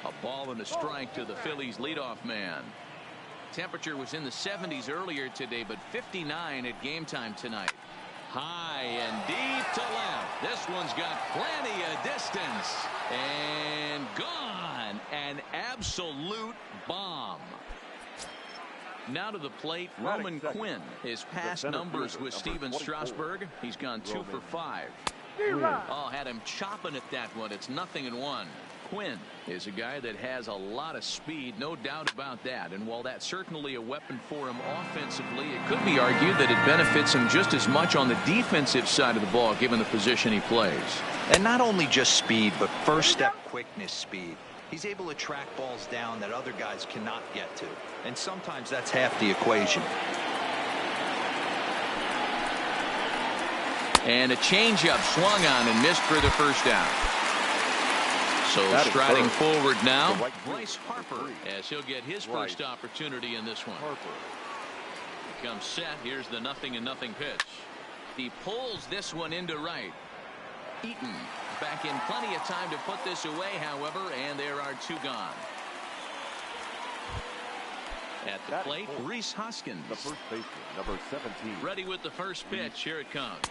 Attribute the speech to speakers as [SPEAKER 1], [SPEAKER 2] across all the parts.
[SPEAKER 1] A ball and a strike to the Phillies leadoff man. Temperature was in the 70s earlier today, but 59 at game time tonight. High and deep to left. This one's got plenty of distance. And gone. An absolute bomb. Now to the plate, Roman Quinn. His past numbers with Steven Strasburg. He's gone 2 for 5. Oh, had him chopping at that one. It's 0-1. Quinn is a guy that has a lot of speed, no doubt about that. And while that's certainly a weapon for him offensively, it could be argued that it benefits him just as much on the defensive side of the ball, given the position he plays.
[SPEAKER 2] And not only just speed, but first step quickness speed. He's able to track balls down that other guys cannot get to. And sometimes that's half the equation.
[SPEAKER 1] And a changeup swung on and missed for the first down. So striding forward now, Bryce Harper, as he'll get his first opportunity in this one. Comes set. Here's the 0-0 pitch. He pulls this one into right. Eaton back in plenty of time to put this away, however, and there are 2 gone. At the plate, Rhys Hoskins.
[SPEAKER 3] The first baseman, number 17.
[SPEAKER 1] Ready with the first pitch. Here it comes.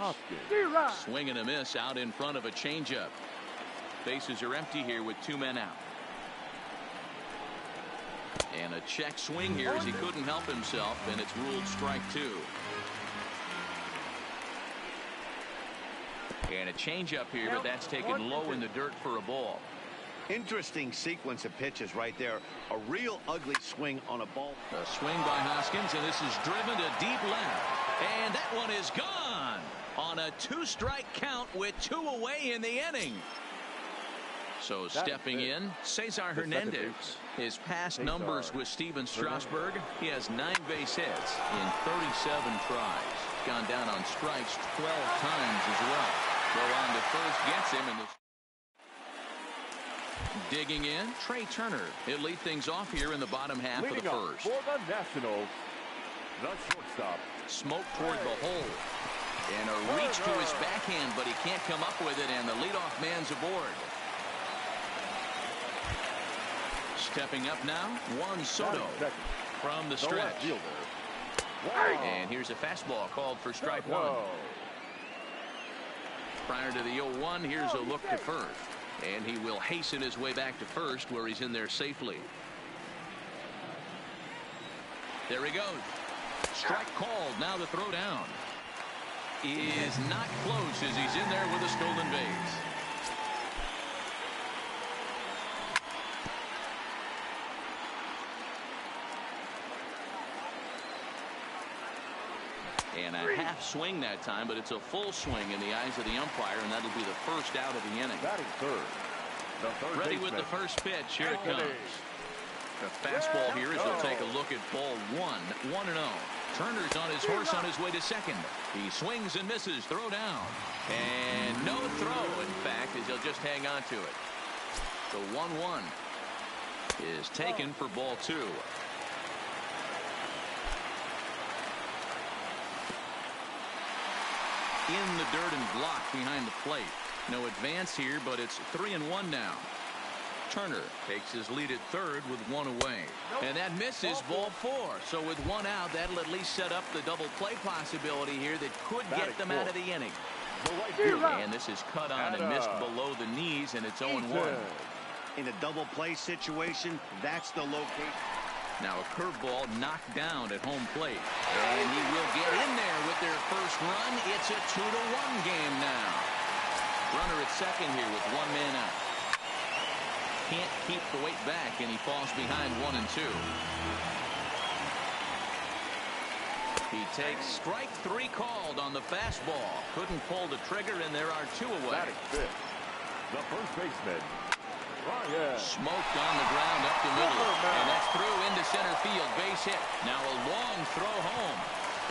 [SPEAKER 1] Swing and a miss out in front of a changeup. Bases are empty here with 2 men out. And a check swing here as he couldn't help himself, and it's ruled strike 2. And a changeup here, but that's taken low in the dirt for a ball.
[SPEAKER 4] Interesting sequence of pitches right there. A real ugly swing on a ball.
[SPEAKER 1] A swing by Hoskins, and this is driven to deep left. And that one is gone on a 2-strike count with 2 away in the inning. So stepping in, Cesar Hernandez. His past numbers with Steven Strasburg, he has 9 base hits in 37 tries. Gone down on strikes 12 times as well. Go on to first, gets him in the... Digging in, Trey Turner. He'll lead things off here in the bottom half of the first.
[SPEAKER 3] For the Nationals, the shortstop.
[SPEAKER 1] Smoke toward the hole. And a reach to his backhand, but he can't come up with it, and the leadoff man's aboard. Stepping up now, Juan Soto from the stretch. And here's a fastball called for strike 1. Prior to the 0-1, here's a look to first. And he will hasten his way back to first, where he's in there safely. There he goes. Strike called. Now the throw down is not close as he's in there with a stolen base. And a half swing that time, but it's a full swing in the eyes of the umpire, and that'll be the first out of the inning.
[SPEAKER 3] Batting third.
[SPEAKER 1] Ready with the first pitch. Here it comes. The fastball here as he'll take a look at ball 1. 1-0. Turner's on his horse on his way to second. He swings and misses. Throw down. And no throw, in fact, as he'll just hang on to it. The 1-1 is taken for ball 2. In the dirt and blocked behind the plate. No advance here, but it's 3-1 now. Turner takes his lead at third with 1 away. And that misses ball 4. So with 1 out, that'll at least set up the double play possibility here that could get them out of the inning. And this is cut on and missed below the knees, and it's 0-1.
[SPEAKER 4] In a double play situation, that's the location.
[SPEAKER 1] Now a curveball knocked down at home plate. And he will get in there with their first run. It's a 2-1 game now. Runner at second here with 1 man out. Can't keep the weight back, and he falls behind 1 and 2. He takes strike 3 called on the fastball. Couldn't pull the trigger, and there are 2 away.
[SPEAKER 3] The first baseman.
[SPEAKER 1] Smoked on the ground up the middle, and that's through into center field. Base hit. Now a long throw home,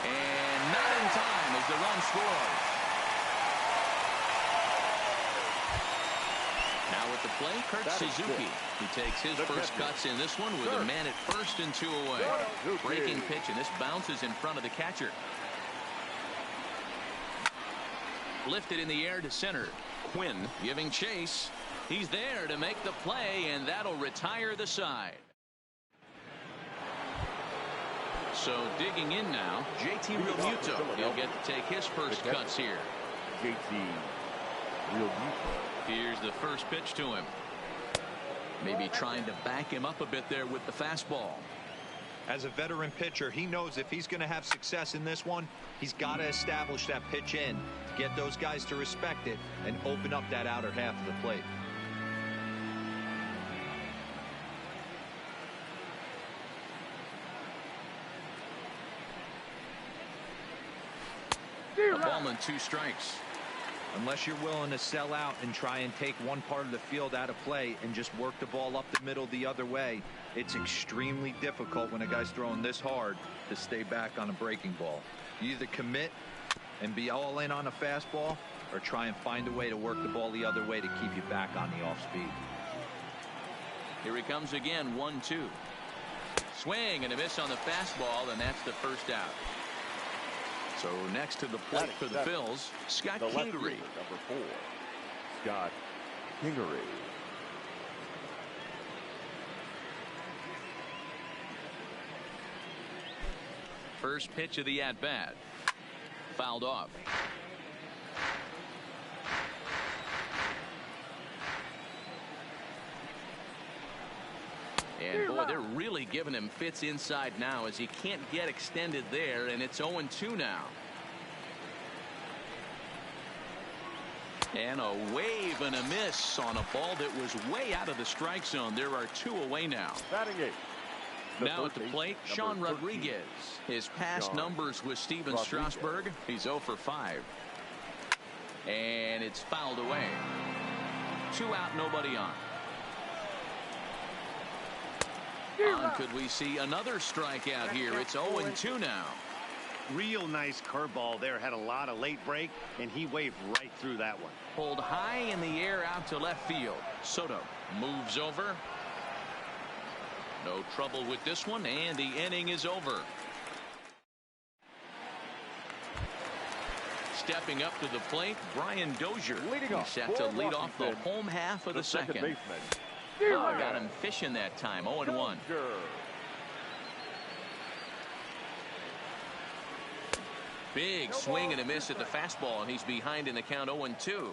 [SPEAKER 1] and not in time as the run scores. Now at the plate, Kurt Suzuki. He takes his first cuts in this one with a man at first and 2 away. Breaking pitch, and this bounces in front of the catcher. Lifted in the air to center. Quinn giving chase. He's there to make the play, and that'll retire the side. So digging in now, geee-mulah2k3's. He'll get to take his first cuts here.
[SPEAKER 3] geee-mulah2k3's.
[SPEAKER 1] Here's the first pitch to him. Maybe trying to back him up a bit there with the fastball.
[SPEAKER 2] As a veteran pitcher, he knows if he's going to have success in this one, he's got to establish that pitch in, get those guys to respect it, and open up that outer half of the plate.
[SPEAKER 1] A ball and 2 strikes.
[SPEAKER 2] Unless you're willing to sell out and try and take one part of the field out of play and just work the ball up the middle the other way, it's extremely difficult when a guy's throwing this hard to stay back on a breaking ball. You either commit and be all in on a fastball or try and find a way to work the ball the other way to keep you back on the off speed.
[SPEAKER 1] Here he comes again, 1-2. Swing and a miss on the fastball, and that's the first out. So next to the plate for the Phils, Scott Kingery.
[SPEAKER 3] Number 4, Scott Kingery.
[SPEAKER 1] First pitch of the at-bat. Fouled off. And boy, they're really giving him fits inside now as he can't get extended there, and it's 0-2 now. And a wave and a miss on a ball that was way out of the strike zone. There are 2 away now.
[SPEAKER 3] Batting 8.
[SPEAKER 1] Now at the plate, Sean Rodriguez. His past numbers with Steven Strasburg, he's 0 for 5. And it's fouled away. 2 out, nobody on. Could we see another strikeout here? It's 0-2 now.
[SPEAKER 4] Real nice curveball there. Had a lot of late break, and he waved right through that one.
[SPEAKER 1] Pulled high in the air out to left field. Soto moves over. No trouble with this one, and the inning is over. Stepping up to the plate, Brian Dozier. He's set to lead off the home half of the second. Got him fishing that time. 0-1. Big swing and a miss at the fastball, and he's behind in the count. 0-2.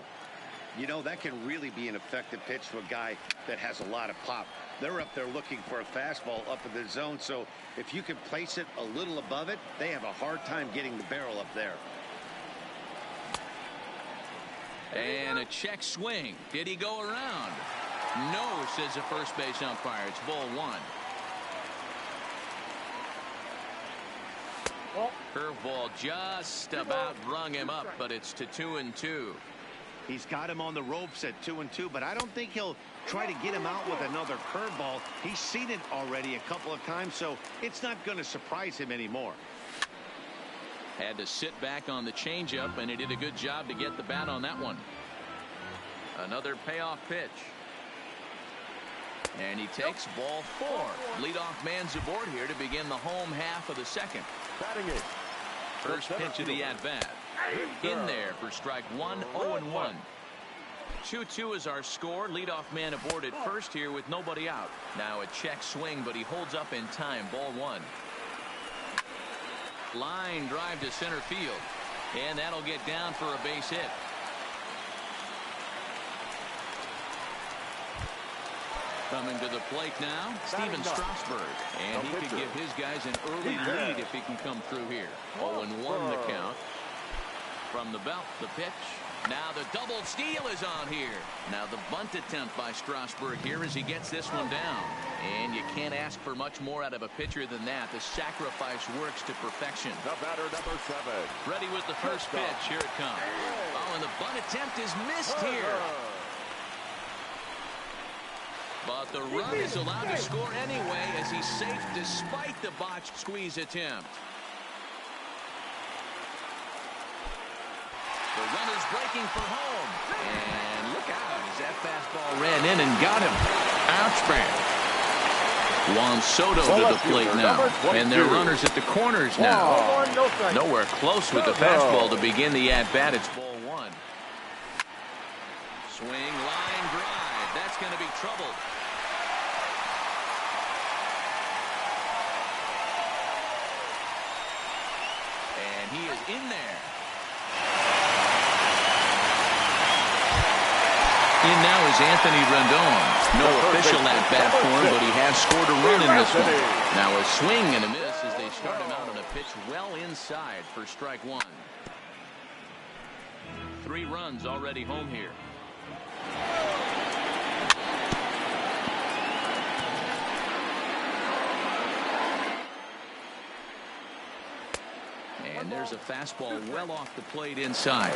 [SPEAKER 4] You know, that can really be an effective pitch to a guy that has a lot of pop. They're up there looking for a fastball up in the zone, so if you can place it a little above it, they have a hard time getting the barrel up there.
[SPEAKER 1] And a check swing. Did he go around? No, says the first base umpire. It's ball 1. Curveball just about rung him up, but it's to 2-2.
[SPEAKER 4] He's got him on the ropes at 2-2, but I don't think he'll try to get him out with another curveball. He's seen it already a couple of times, so it's not going to surprise him anymore.
[SPEAKER 1] Had to sit back on the changeup, and he did a good job to get the bat on that one. Another payoff pitch. And he takes ball 4. Leadoff man's aboard here to begin the home half of the second.
[SPEAKER 3] Batting 8.
[SPEAKER 1] First pitch of the at-bat. In there for strike 1, 0-1. 2-2 is our score. Leadoff man aboard at first here with nobody out. Now a check swing, but he holds up in time. Ball 1. Line drive to center field. And that'll get down for a base hit. Coming to the plate now, Steven Strasburg. And he could give his guys an early lead if he can come through here. 0-1 the count. From the belt, the pitch. Now the double steal is on here. Now the bunt attempt by Strasburg here as he gets this one down. And you can't ask for much more out of a pitcher than that. The sacrifice works to perfection.
[SPEAKER 3] The batter, number 7.
[SPEAKER 1] Ready with the first pitch. Here it comes. Oh, and the bunt attempt is missed here. But the run is allowed to score anyway as he's safe despite the botched squeeze attempt. The runner's breaking for home. And look out as that fastball ran in and got him. Ouch, man. Juan Soto to the plate now. And their runners at the corners now. Nowhere close with the fastball to begin the at-bat. It's ball 1. Swing, line drive. trouble. And he is in there. In now is Anthony Rendon. No official at bat for him, but he has scored a run in this one. Now a swing and a miss as they start him out on a pitch well inside for strike one. 3 runs already home here. And there's a fastball well off the plate inside.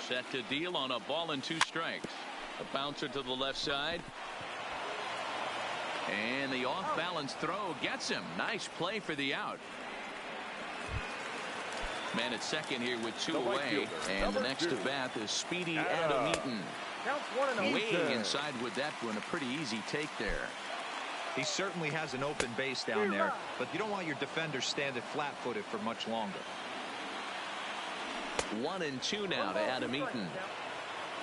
[SPEAKER 1] Set to deal on a ball and 2 strikes. A bouncer to the left side. And the off-balance throw gets him. Nice play for the out. Man at second here with 2 away. And the next to bat is speedy Adam Eaton. Way inside with that one. A pretty easy take there.
[SPEAKER 2] He certainly has an open base down there, but you don't want your defenders standing flat-footed for much longer.
[SPEAKER 1] 1-2 now to Adam Eaton.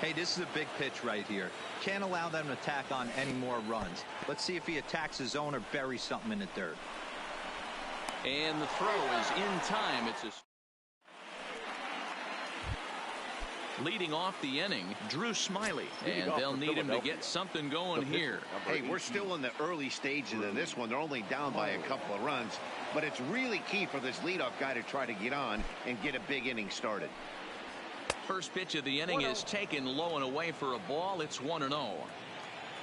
[SPEAKER 2] Hey, this is a big pitch right here. Can't allow them to tack on any more runs. Let's see if he attacks his zone or buries something in the dirt.
[SPEAKER 1] And the throw is in time. It's a leading off the inning, Drew Smiley, and they'll need him to get something going here.
[SPEAKER 4] Hey, we're still in the early stages of this one. They're only down by a couple of runs, but it's really key for this leadoff guy to try to get on and get a big inning started.
[SPEAKER 1] First pitch of the inning is taken low and away for a ball. It's 1-0.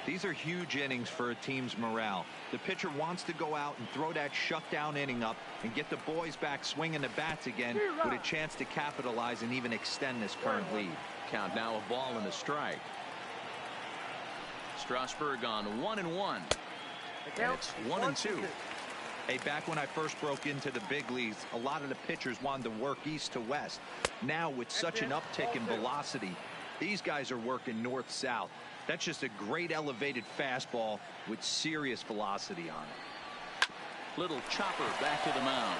[SPEAKER 2] These are huge innings for a team's morale. The pitcher wants to go out and throw that shutdown inning up and get the boys back swinging the bats again with a chance to capitalize and even extend this current lead.
[SPEAKER 1] Count now a ball and a strike. Strasburg on 1-1. It's 1-2.
[SPEAKER 2] Hey, back when I first broke into the big leagues, a lot of the pitchers wanted to work east to west. Now, with such an uptick in velocity, these guys are working north-south. That's just a great elevated fastball with serious velocity on it.
[SPEAKER 1] Little chopper back to the mound.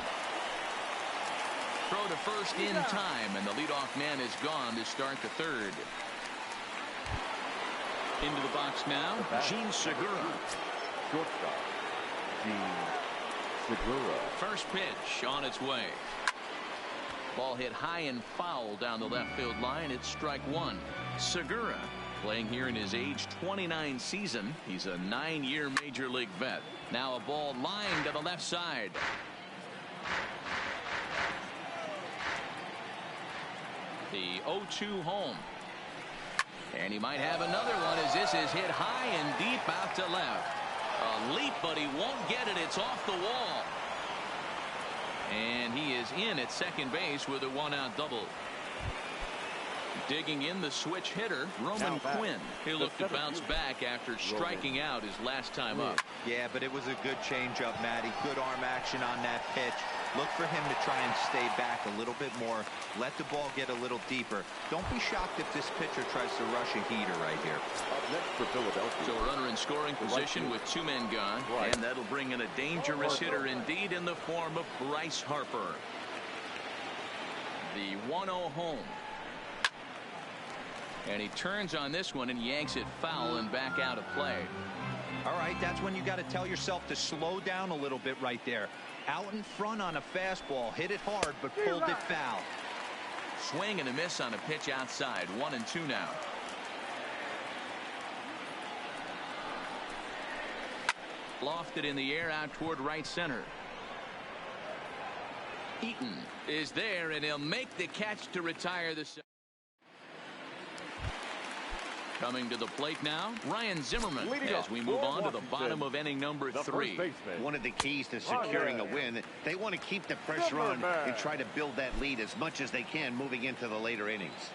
[SPEAKER 1] Throw to first in time, and the leadoff man is gone to start the third. Into the box now, Gene Segura.
[SPEAKER 3] Shortstop, Gene Segura.
[SPEAKER 1] First pitch on its way. Ball hit high and foul down the left field line. It's strike one. Segura playing here in his age 29 season. He's a 9-year major league vet. Now a ball lined to the left side. The 0-2 home. And he might have another one as this is hit high and deep out to left. A leap, but he won't get it. It's off the wall. And he is in at second base with a 1-out double. Digging in the switch hitter, Roman Quinn. He'll look to bounce back after striking out his last time up.
[SPEAKER 2] Yeah, but it was a good changeup, Matty. Good arm action on that pitch. Look for him to try and stay back a little bit more. Let the ball get a little deeper. Don't be shocked if this pitcher tries to rush a heater right here.
[SPEAKER 3] Up next for Philadelphia.
[SPEAKER 1] So a runner in scoring position with 2 men gone. And that'll bring in a dangerous hitter indeed in the form of Bryce Harper. The 1-0 home. And he turns on this one and yanks it foul and back out of play.
[SPEAKER 2] All right, that's when you got to tell yourself to slow down a little bit right there. Out in front on a fastball, hit it hard, but pulled it foul.
[SPEAKER 1] Swing and a miss on a pitch outside. 1-2 now. Lofted in the air out toward right center. Eaton is there, and he'll make the catch to retire the. Coming to the plate now, Ryan Zimmerman, as we move on to the bottom of inning number 3.
[SPEAKER 4] One of the keys to securing a win, they want to keep the pressure on and try to build that lead as much as they can moving into the later innings.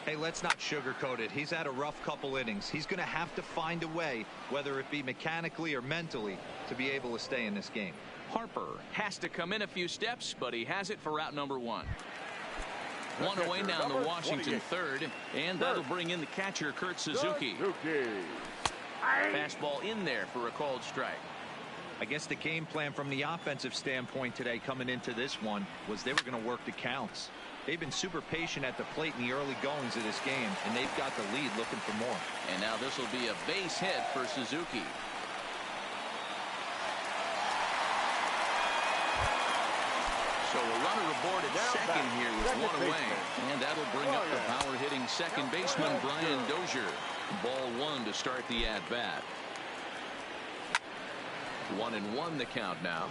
[SPEAKER 2] Hey, let's not sugarcoat it. He's had a rough couple innings. He's going to have to find a way, whether it be mechanically or mentally, to be able to stay in this game.
[SPEAKER 1] Harper has to come in a few steps, but he has it for out number 1. One away down the Washington third, and that'll bring in the catcher, Kurt Suzuki. Fastball in there for a called strike.
[SPEAKER 2] I guess the game plan from the offensive standpoint today coming into this one was they were going to work the counts. They've been super patient at the plate in the early goings of this game, and they've got the lead looking for more.
[SPEAKER 1] And now this will be a base hit for Suzuki. So a runner aboard at second here with one away. And that'll bring up the power-hitting second baseman, Brian Dozier. Ball one to start the at-bat. 1-1 the count now.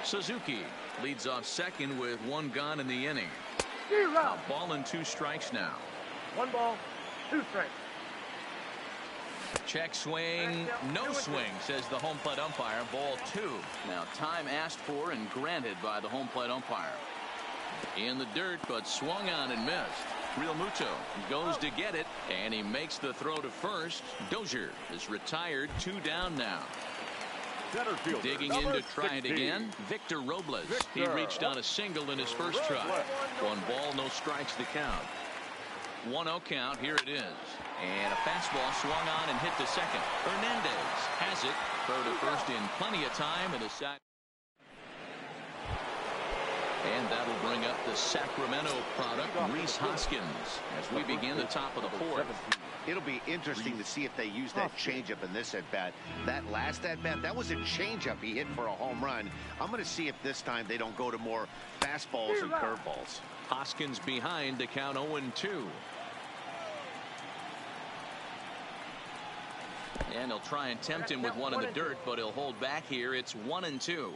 [SPEAKER 1] Suzuki leads off second with one gone in the inning. A ball and 2 strikes now.
[SPEAKER 5] 1 ball, 2 strikes.
[SPEAKER 1] Check swing, no swing, says the home plate umpire. Ball 2. Now time asked for and granted by the home plate umpire. In the dirt, but swung on and missed. geee-mulah2 goes to get it, and he makes the throw to first. Dozier is retired, 2 down now. Digging in to try it again, Victor Robles. He reached on a single in his first try. 1 ball, no strikes the count. 1-0 count, here it is. And a fastball swung on and hit to second. Hernandez has it. Throw to first in plenty of time, and a sac. And that'll bring up the Sacramento product, Rhys Hoskins, as we begin the top of the 4th.
[SPEAKER 4] It'll be interesting to see if they use that changeup in this at-bat. That last at-bat, that was a changeup he hit for a home run. I'm going to see if this time they don't go to more fastballs and curveballs.
[SPEAKER 1] Hoskins behind to count 0-2. And they'll try and tempt him with one in the dirt, but he'll hold back here. It's 1-2.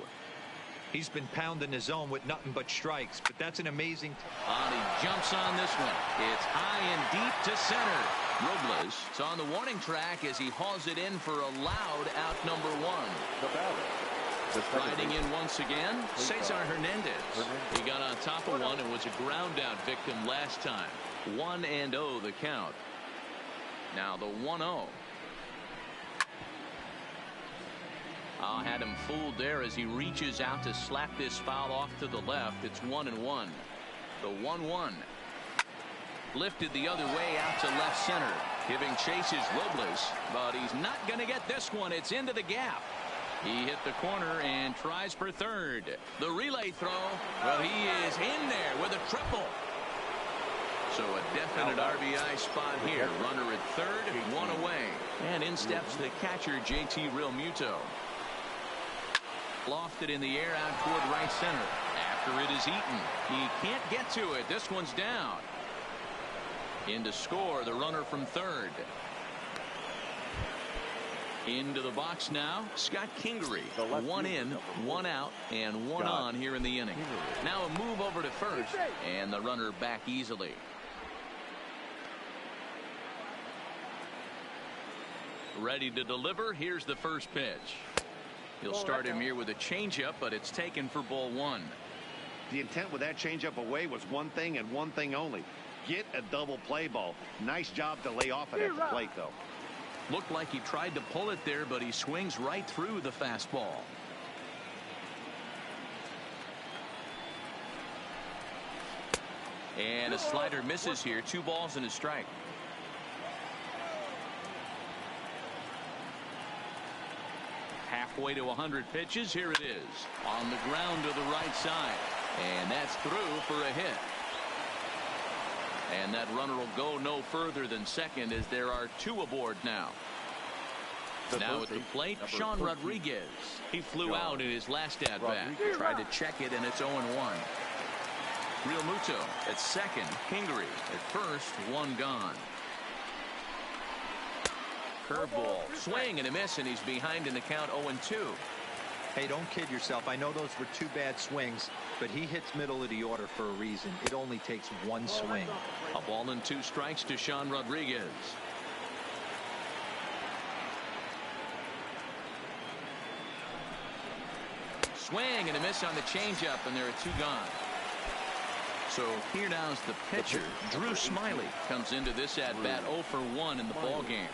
[SPEAKER 2] He's been pounding the zone with nothing but strikes, but that's an amazing.
[SPEAKER 1] And he jumps on this one. It's high and deep to center. Robles is on the warning track as he hauls it in for a loud out number 1. Riding in once again, Cesar Hernandez. He got on top of one and was a ground out victim last time. 1-0 the count. Now the 1-0. Had him fooled there as he reaches out to slap this foul off to the left. It's 1-1. The 1-1. Lifted the other way out to left center. Giving chase is Robles, but he's not going to get this one. It's into the gap. He hit the corner and tries for third. The relay throw, well, he is in there with a triple. So a definite RBI spot here. Runner at third, 1 away. And in steps the catcher, geee-mulah2k3's. Lofted in the air out toward right center. After it is eaten. He can't get to it. This one's down. In to score, the runner from third. Into the box now, Scott Kingery. 1 in, 1 out, and 1 on here in the inning. Now a move over to first, and the runner back easily. Ready to deliver. Here's the first pitch. He'll start him here with a changeup, but it's taken for ball 1.
[SPEAKER 4] The intent with that changeup away was one thing and one thing only. Get a double play ball. Nice job to lay off it at the plate, though.
[SPEAKER 1] Looked like he tried to pull it there, but he swings right through the fastball. And a slider misses here. 2 balls and a strike. Halfway to 100 pitches. Here it is. On the ground to the right side. And that's through for a hit. And that runner will go no further than second as there are 2 aboard now. Now at the plate, Sean Rodriguez. He flew out in his last at-bat. Tried to check it, and it's 0-1. geee-mulah2 at second. Kingery at first. 1 gone. Curveball. Swing and a miss, and he's behind in the count 0-2.
[SPEAKER 2] Hey, don't kid yourself. I know those were 2 bad swings, but he hits middle of the order for a reason. It only takes 1 swing.
[SPEAKER 1] A ball and 2 strikes to Sean Rodriguez. Swing and a miss on the changeup, and there are 2 gone. So here now is the pitcher, Drew Smiley, comes into this at-bat 0 for 1 in the ball game.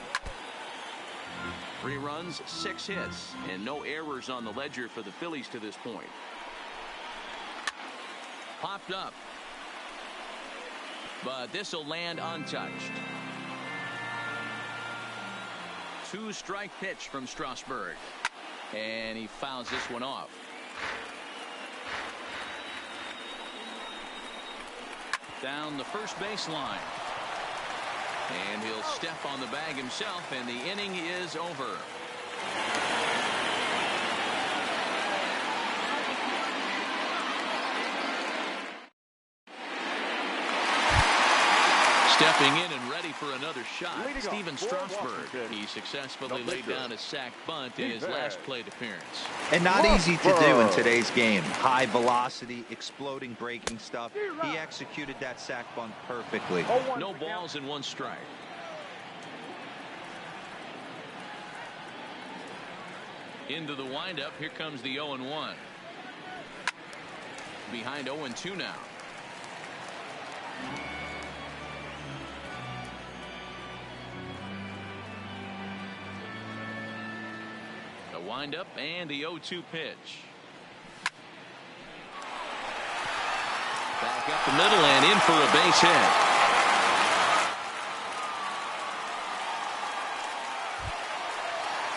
[SPEAKER 1] 3 runs, 6 hits, and no errors on the ledger for the Phillies to this point. Popped up. But this will land untouched. 2-strike pitch from Strasburg. And he fouls this one off. down the first baseline. And he'll step on the bag himself, and the inning is over. Stepping in and ready for another shot, Steven Strasburg. He successfully laid down a sac bunt in his last plate appearance.
[SPEAKER 2] And not easy to do in today's game. High velocity, exploding breaking stuff. He executed that sac bunt perfectly.
[SPEAKER 1] No balls and 1 strike. Into the windup. Here comes the 0-1. Behind 0-2 now. The windup and the 0-2 pitch. Back up the middle and in for a base hit.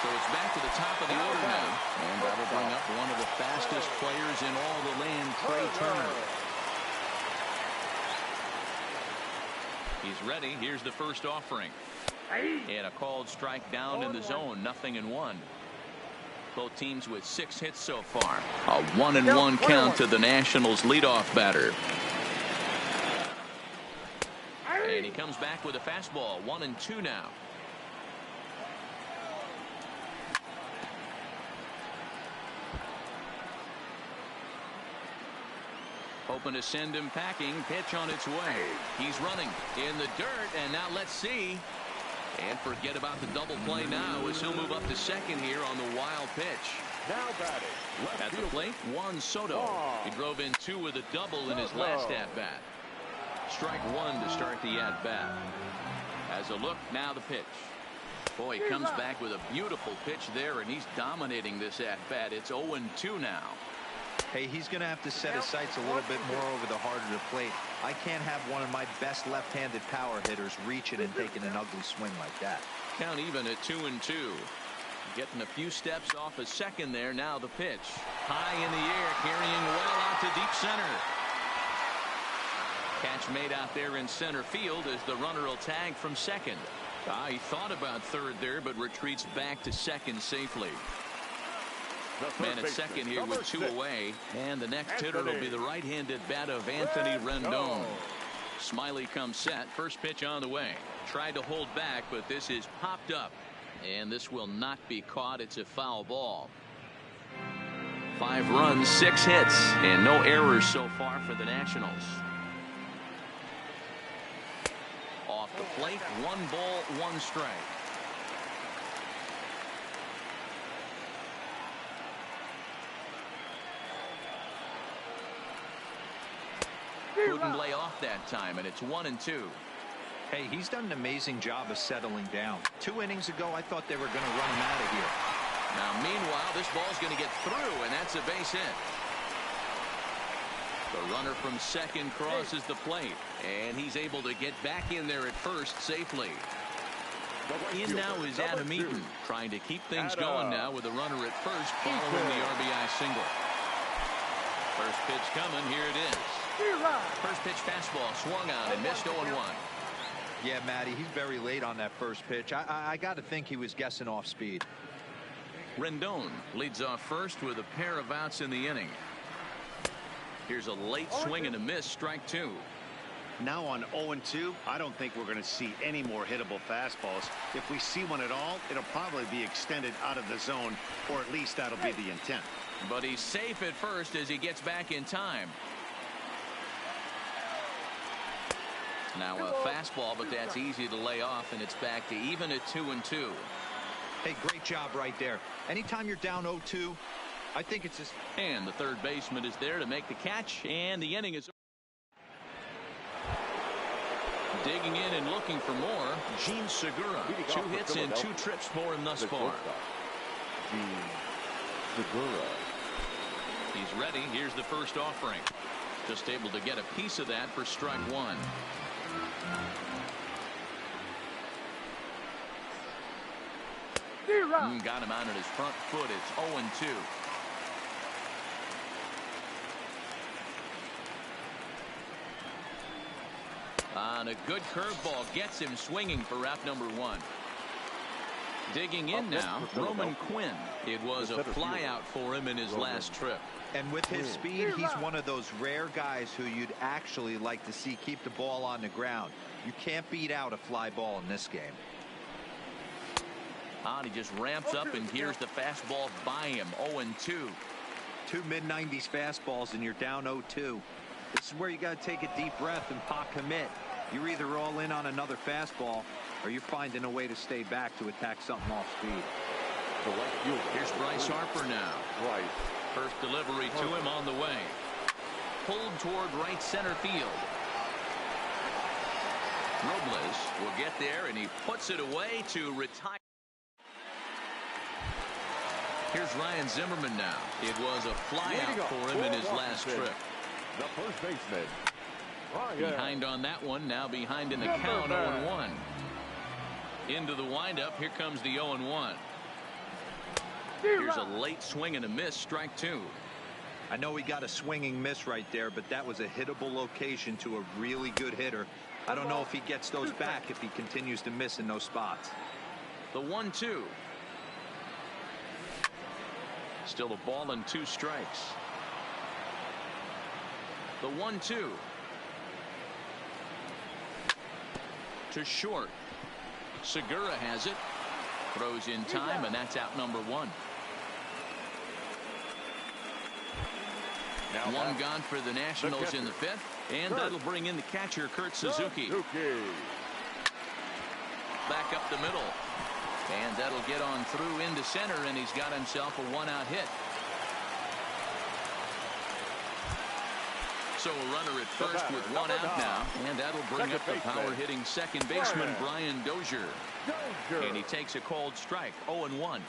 [SPEAKER 1] So it's back to the top of the order now. And that'll bring up one of the fastest players in all the land, Trey Turner. He's ready. Here's the first offering. And a called strike down in the zone. 0-1. Both teams with 6 hits so far. A 1-1 count to the Nationals leadoff batter. And he comes back with a fastball. 1-2 now. Hoping to send him packing. Pitch on its way. He's running in the dirt, and now let's see. And forget about the double play now as he'll move up to second here on the wild pitch.
[SPEAKER 3] Now batting.
[SPEAKER 1] At the plate, Juan Soto. He drove in 2 with a double in his last at-bat. Strike 1 to start the at-bat. As a look, now the pitch. Boy, he comes back with a beautiful pitch there, and he's dominating this at-bat. It's 0-2 now.
[SPEAKER 2] Hey, he's going to have to set his sights a little bit more over the heart of the plate. I can't have one of my best left-handed power hitters reaching and taking an ugly swing like that.
[SPEAKER 1] Count even at 2-2. Getting a few steps off a second there. Now the pitch. High in the air, carrying well out to deep center. Catch made out there in center field as the runner will tag from second. He thought about third there, but retreats back to second safely. Man at second here with 2 away, and the next hitter will be the right-handed bat of Anthony Rendon. Smiley comes set. First pitch on the way. Tried to hold back, but this is popped up, and this will not be caught. It's a foul ball. 5 runs, 6 hits, and no errors so far for the Nationals. Off the plate, 1 ball, 1 strike. Couldn't lay off that time, and it's 1-2.
[SPEAKER 2] Hey, he's done an amazing job of settling down. 2 innings ago, I thought they were going to run him out of here.
[SPEAKER 1] Now, meanwhile, this ball's going to get through, and that's a base hit. The runner from second crosses the plate, and he's able to get back in there at first safely. In now is Adam Eaton, trying to keep things going now with a runner at first following the RBI single. First pitch coming. Here it is. First pitch fastball swung on and missed 0-1.
[SPEAKER 2] Yeah, Matty, he's very late on that first pitch. I got to think he was guessing off speed.
[SPEAKER 1] Rendon leads off first with a pair of outs in the inning. Here's a late swing and a miss. Strike 2.
[SPEAKER 4] Now on 0-2, I don't think we're going to see any more hittable fastballs. If we see one at all, it'll probably be extended out of the zone, or at least that'll be the intent.
[SPEAKER 1] But he's safe at first as he gets back in time. Now a fastball, but that's easy to lay off, and it's back to even at 2-2.
[SPEAKER 2] Hey, great job right there. Anytime you're down 0-2, I think it's just...
[SPEAKER 1] And the third baseman is there to make the catch, and the inning is... Digging in and looking for more, Jean Segura. 2 hits and 2 trips for him thus far.
[SPEAKER 3] Segura.
[SPEAKER 1] He's ready. Here's the first offering. Just able to get a piece of that for strike 1. Got him out on his front foot. It's 0-2. On a good curveball gets him swinging for out number 1. Digging in now, Roman Quinn. It was a flyout for him in his last trip.
[SPEAKER 2] And with his speed, he's one of those rare guys who you'd actually like to see keep the ball on the ground. You can't beat out a fly ball in this game.
[SPEAKER 1] He just ramps up, and here's the fastball by him. 0-2.
[SPEAKER 2] 2 mid-90s fastballs, and you're down 0-2. This is where you got to take a deep breath and pot commit. You're either all in on another fastball, or you're finding a way to stay back to attack something off speed.
[SPEAKER 1] Here's Bryce Harper now. First delivery to him on the way. Pulled toward right center field. Robles will get there, and he puts it away to retire. Here's Ryan Zimmerman now. It was a flyout for him in his last trip.
[SPEAKER 3] The first baseman.
[SPEAKER 1] Behind on that one, now behind in the count, 0-1. Into the windup, here comes the 0-1. Here's a late swing and a miss, strike 2.
[SPEAKER 2] I know he got a swinging miss right there, but that was a hittable location to a really good hitter. I don't know if he gets those back if he continues to miss in those spots.
[SPEAKER 1] The 1-2. Still a ball and 2 strikes. The 1-2. To short. Segura has it. Throws in time, and that's out number 1. One gone for the Nationals in the 5th, and that'll bring in the catcher, Kurt Suzuki. Back up the middle, and that'll get on through into center, and he's got himself a 1-out hit. So a runner at first with 1 out now, and that'll bring up the power-hitting second baseman, Brian Dozier. And he takes a cold strike, 0-1.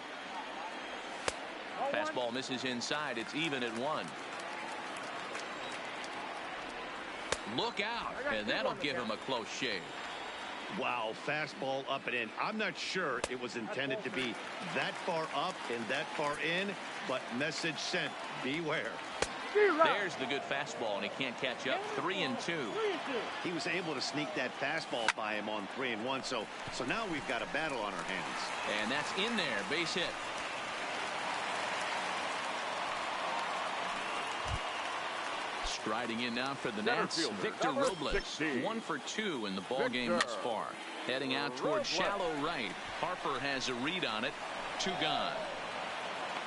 [SPEAKER 1] Fastball misses inside. It's even at 1. Look out, and that'll give him a close shave.
[SPEAKER 4] Wow, fastball up and in. I'm not sure it was intended to be that far up and that far in, but message sent, beware.
[SPEAKER 1] There's the good fastball, and he can't catch up. 3-2.
[SPEAKER 4] He was able to sneak that fastball by him on 3-1, so now we've got a battle on our hands.
[SPEAKER 1] And that's in there, base hit. Striding in now for the Nats, Victor Robles. 1 for 2 in the ballgame thus far. Heading out towards shallow right. Harper has a read on it. 2 gone.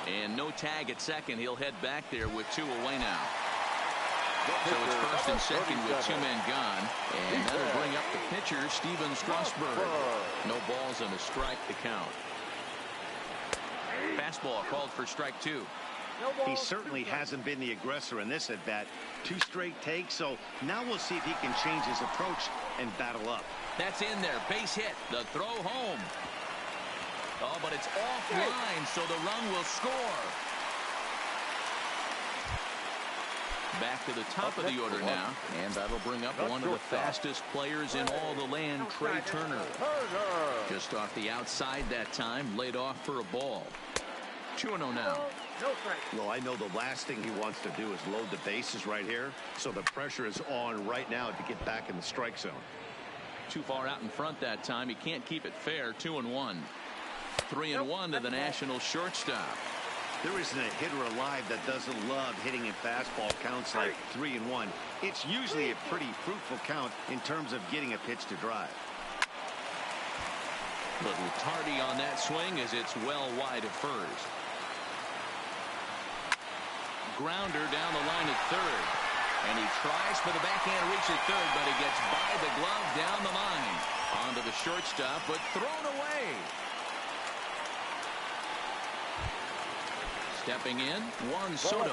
[SPEAKER 1] And no tag at second. He'll head back there with 2 away now. So it's first and second with 2 men gone. And that'll bring up the pitcher, Steven Strasburg. No balls and a strike to count. Fastball called for strike 2.
[SPEAKER 4] He certainly hasn't been the aggressor in this at bat. 2 straight takes, so now we'll see if he can change his approach and battle up.
[SPEAKER 1] That's in there. Base hit. The throw home. Oh, but it's offline, so the run will score. Back to the top of the order now, and that'll bring up one of the fastest players in all the land, Trey Turner. Just off the outside that time, laid off for a ball. 2-0 now.
[SPEAKER 4] Well, I know the last thing he wants to do is load the bases right here, so the pressure is on right now to get back in the strike zone.
[SPEAKER 1] Too far out in front that time. He can't keep it fair. 2-1. 3-1 to the National shortstop.
[SPEAKER 4] There isn't a hitter alive that doesn't love hitting in fastball counts like 3-1. It's usually a pretty fruitful count in terms of getting a pitch to drive.
[SPEAKER 1] Little tardy on that swing as it's well wide of first. Grounder down the line at third. And he tries for the backhand reach at third, but he gets by the glove down the line. Onto the shortstop, but thrown away. Stepping in, Juan Soto.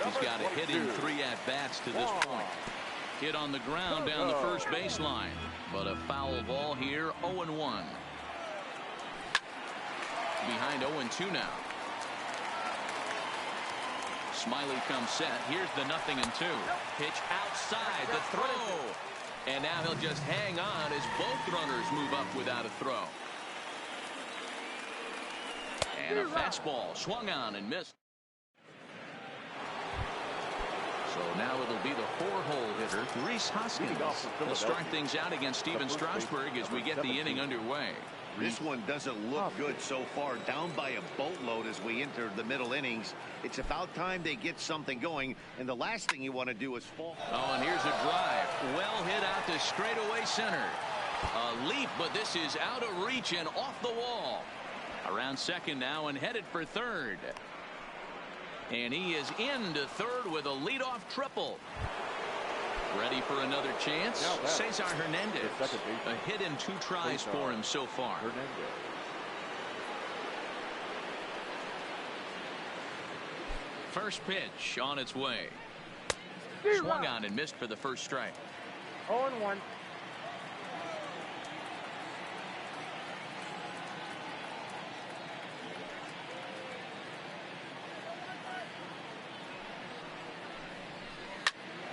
[SPEAKER 1] He's got a hit in 3 at-bats to this point. Hit on the ground down the first baseline. But a foul ball here, 0-1. Behind 0-2 now. Smiley comes set. Here's the 0-2. Pitch outside, the throw. And now he'll just hang on as both runners move up without a throw. And a fastball swung on and missed. So now it'll be the 4-hole hitter, Rhys Hoskins. Will start things out against Steven Strasburg as we get the inning underway.
[SPEAKER 4] This one doesn't look good so far. Down by a boatload as we enter the middle innings. It's about time they get something going, and the last thing you want to do is fall.
[SPEAKER 1] Oh, and here's a drive. Well hit out to straightaway center. A leap, but this is out of reach and off the wall. Around second now and headed for third. And he is into third with a leadoff triple. Ready for another chance? Cesar Hernandez. A hit in 2 tries for him so far. First pitch on its way. Swung on and missed for the first strike.
[SPEAKER 5] 0-1.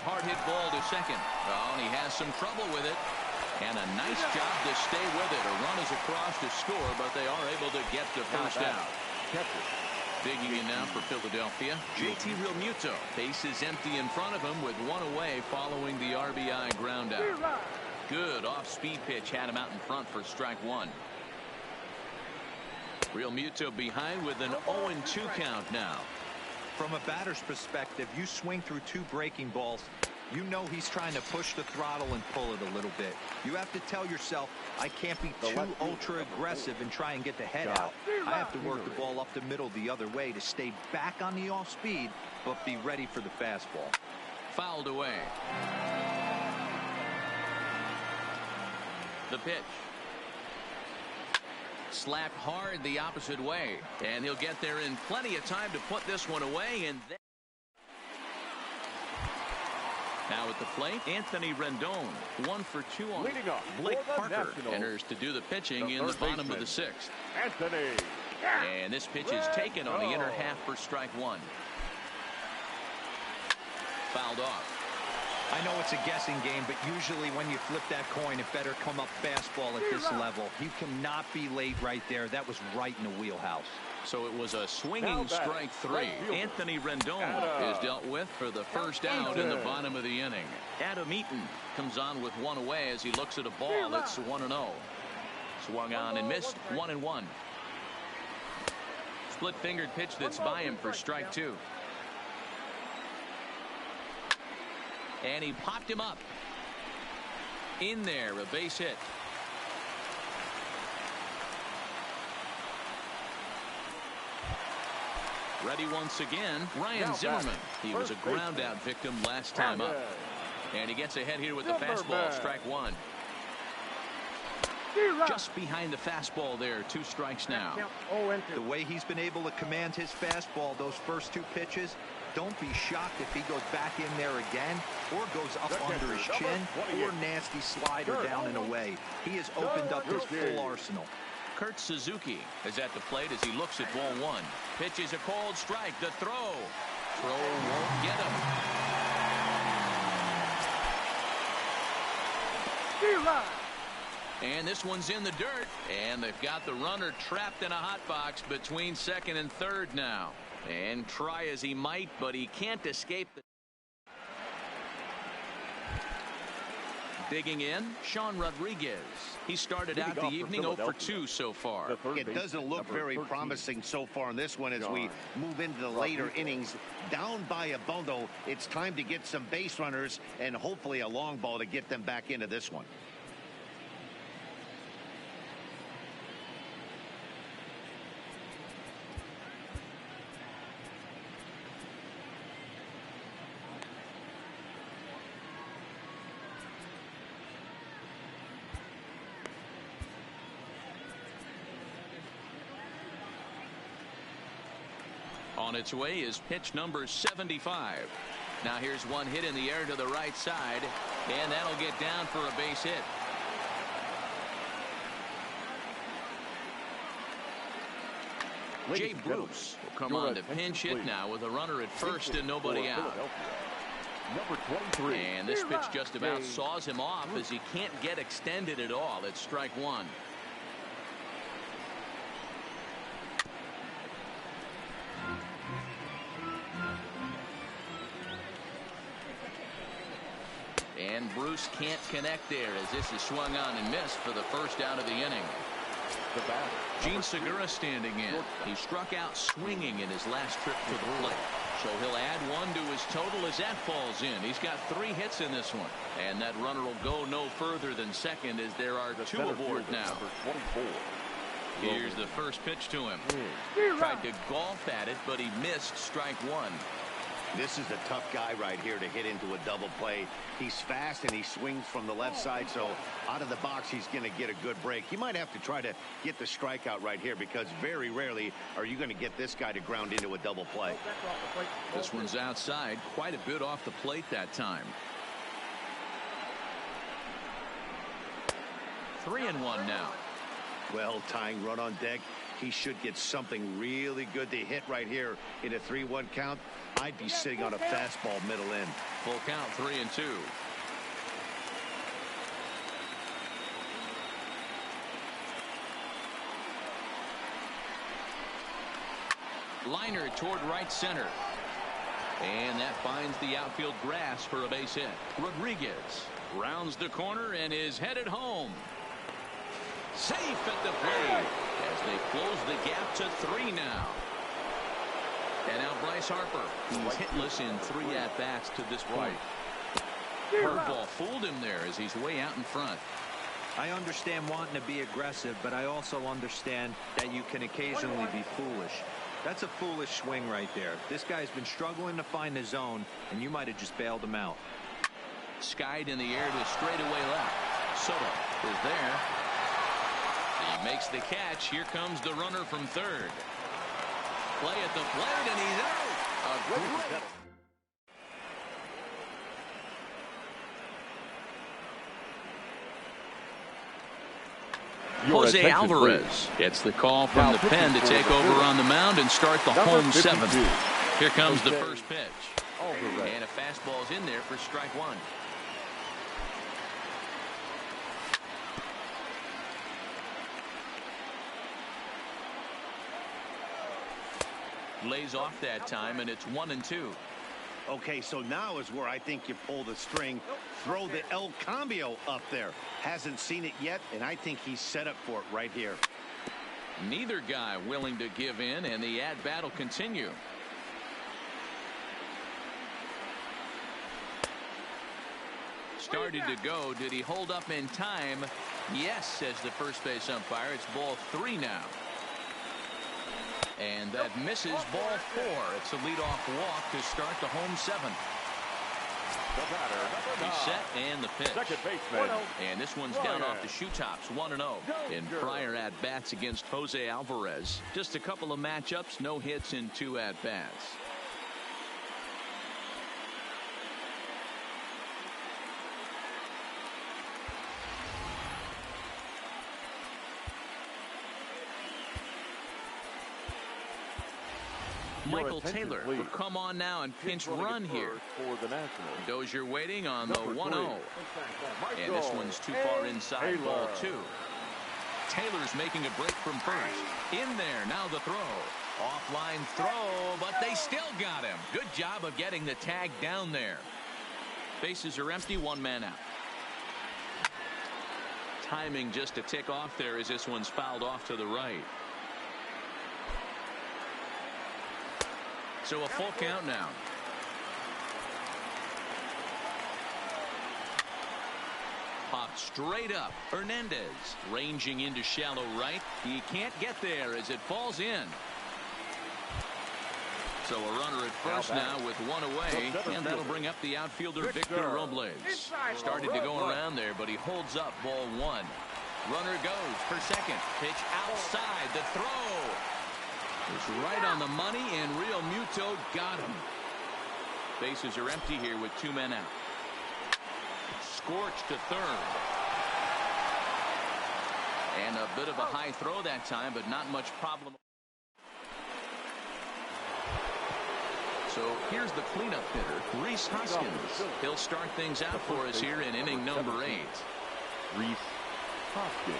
[SPEAKER 1] Hard hit ball to second. Oh, and he has some trouble with it. And a nice job to stay with it. A run is across to score, but they are able to get the first out. Digging in now for Philadelphia, JT Realmuto. Base is empty in front of him with 1 away following the RBI ground out. Good off-speed pitch had him out in front for strike 1. Realmuto behind with an 0-2 count now.
[SPEAKER 2] From a batter's perspective, you swing through 2 breaking balls. You know he's trying to push the throttle and pull it a little bit. You have to tell yourself, I can't be too ultra aggressive and try and get the head out. I have to work the ball up the middle the other way to stay back on the off speed, but be ready for the fastball.
[SPEAKER 1] Fouled away. The pitch. Slapped hard the opposite way, and he'll get there in plenty of time to put this one away. And then now at the plate, Anthony Rendon. 1 for 2 on Blake Parker enters to do the pitching in the bottom of the 6th.
[SPEAKER 3] Anthony.
[SPEAKER 1] And this pitch is taken on the inner half for strike 1. Fouled off.
[SPEAKER 2] I know it's a guessing game, but usually when you flip that coin, it better come up fastball at this level. You cannot be late right there. That was right in the wheelhouse.
[SPEAKER 1] So it was a swinging strike 3. Anthony Rendon is dealt with for the first out in the bottom of the inning. Adam Eaton comes on with 1 away as he looks at a ball that's 1-0. Swung on and missed. 1-1. Split-fingered pitch that's by him for strike 2. And he popped him up. In there, a base hit. Ready once again, Ryan Zimmerman. He was a ground out victim last time up. And he gets ahead here with the fastball, strike 1. Just behind the fastball there, 2 strikes now.
[SPEAKER 2] The way he's been able to command his fastball those first 2 pitches, don't be shocked if he goes back in there again or goes up under his chin or nasty slider down and away. He has opened up his full arsenal.
[SPEAKER 1] Kurt Suzuki is at the plate as he looks at ball 1. Pitch is a cold strike. The throw. Throw won't get him. And this one's in the dirt. And they've got the runner trapped in a hot box between second and third now. And try as he might, but he can't escape the... Digging in, Sean Rodriguez. He started out the evening 0 for 2 so far.
[SPEAKER 4] It doesn't look very promising so far in this one as we move into the later innings. Down by a bundle, it's time to get some base runners and hopefully a long ball to get them back into this one.
[SPEAKER 1] On its way is pitch number 75. Now here's one hit in the air to the right side, and that'll get down for a base hit. Jay Bruce will come on to pinch hit now with a runner at first and nobody out.
[SPEAKER 3] Number 23.
[SPEAKER 1] And this pitch just about saws him off as he can't get extended at all. It's strike 1. And Bruce can't connect there as this is swung on and missed for the first out of the inning. Gene Segura standing in. He struck out swinging in his last trip to the plate. So he'll add one to his total as that falls in. He's got 3 hits in this one. And that runner will go no further than second as there are 2 aboard now. Here's the first pitch to him. Tried to golf at it, but he missed strike 1.
[SPEAKER 4] This is a tough guy right here to hit into a double play. He's fast and he swings from the left side, so out of the box he's going to get a good break. He might have to try to get the strikeout right here because very rarely are you going to get this guy to ground into a double play.
[SPEAKER 1] This one's outside, quite a bit off the plate that time. 3-1 now.
[SPEAKER 4] Well, tying run on deck. He should get something really good to hit right here in a 3-1 count. I'd be sitting on a fastball middle in.
[SPEAKER 1] Full count, 3-2. Liner toward right center. And that finds the outfield grass for a base hit. Rodriguez rounds the corner and is headed home. Safe at the plate as they close the gap to 3 now. And now Bryce Harper. He's hitless in 3 at-bats to this point. Curveball fooled him there as he's way out in front.
[SPEAKER 2] I understand wanting to be aggressive, but I also understand that you can occasionally be foolish. That's a foolish swing right there. This guy's been struggling to find the zone, and you might have just bailed him out.
[SPEAKER 1] Skied in the air to straightaway left. Soto is there. He makes the catch. Here comes the runner from third. Play at the plate, and he's out. A great. Jose Alvarez gets the call from the pen to take over on the mound and start the home 7th. Here comes the first pitch. And a fastball's in there for strike 1. Lays off that time, and it's 1-2.
[SPEAKER 4] Okay, so now is where I think you pull the string, throw the El Cambio up there. Hasn't seen it yet, and I think he's set up for it right here.
[SPEAKER 1] Neither guy willing to give in, and the at-bat will continue. Started to go. Did he hold up in time? Yes, says the first base umpire. It's ball 3 now. And that misses ball 4. It's a leadoff walk to start the home 7th. He's set and the pitch.
[SPEAKER 3] Second baseman.
[SPEAKER 1] And this one's down off the shoe tops, 1-0. In prior at-bats against Jose Alvarez. Just a couple of matchups, no hits in 2 at-bats. Michael Taylor will come on now and pinch run here. Dozier waiting on the 1-0. And this one's too far inside, ball 2. Taylor's making a break from first. In there, now the throw. Offline throw, but they still got him. Good job of getting the tag down there. Bases are empty, 1 man out. Timing just a tick off there as this one's fouled off to the right. So a full count now. Popped straight up. Hernandez ranging into shallow right. He can't get there as it falls in. So a runner at first now with 1 away, and that'll bring up the outfielder Victor Robles. Started to go around there, but he holds up ball 1. Runner goes for second. Pitch outside. The throw. It's right on the money, and Real Muto got him. Bases are empty here with 2 men out. Scorched to third. And a bit of a high throw that time, but not much problem. So here's the cleanup hitter, Rhys Hoskins. He'll start things out for us here in inning number 8.
[SPEAKER 3] Rhys Hoskins.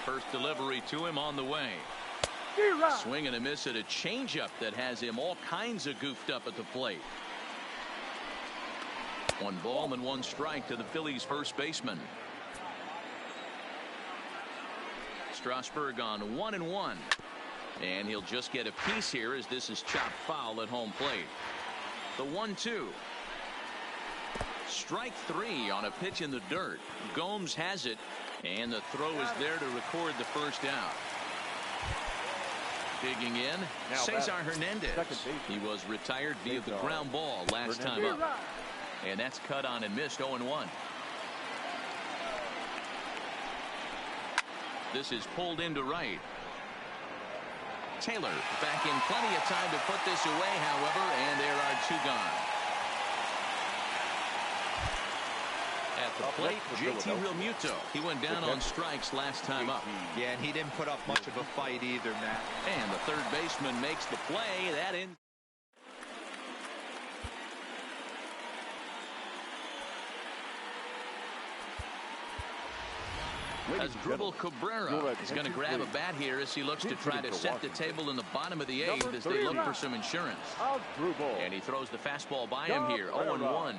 [SPEAKER 1] First delivery to him on the way. Swing and a miss at a changeup that has him all kinds of goofed up at the plate. 1 ball and 1 strike to the Phillies first baseman. Strasburg on 1-1. And he'll just get a piece here as this is chopped foul at home plate. The 1-2. Strike 3 on a pitch in the dirt. Gomes has it, and the throw is there to record the first out. Digging in, Cesar Hernandez. He was retired via the ground ball last time up. And that's cut on and missed 0-1. This is pulled into right. Taylor back in plenty of time to put this away, however, and there are 2 gone. At the plate, geee-mulah2k3's. He went down on strikes last time up.
[SPEAKER 2] Yeah, and he didn't put up much of a fight either, Matt.
[SPEAKER 1] And the third baseman makes the play. That in. Asdrubal Cabrera is going to grab a bat here as he looks to try to set the table in the bottom of the 8th as they look for some insurance. And he throws the fastball by him here, 0-1.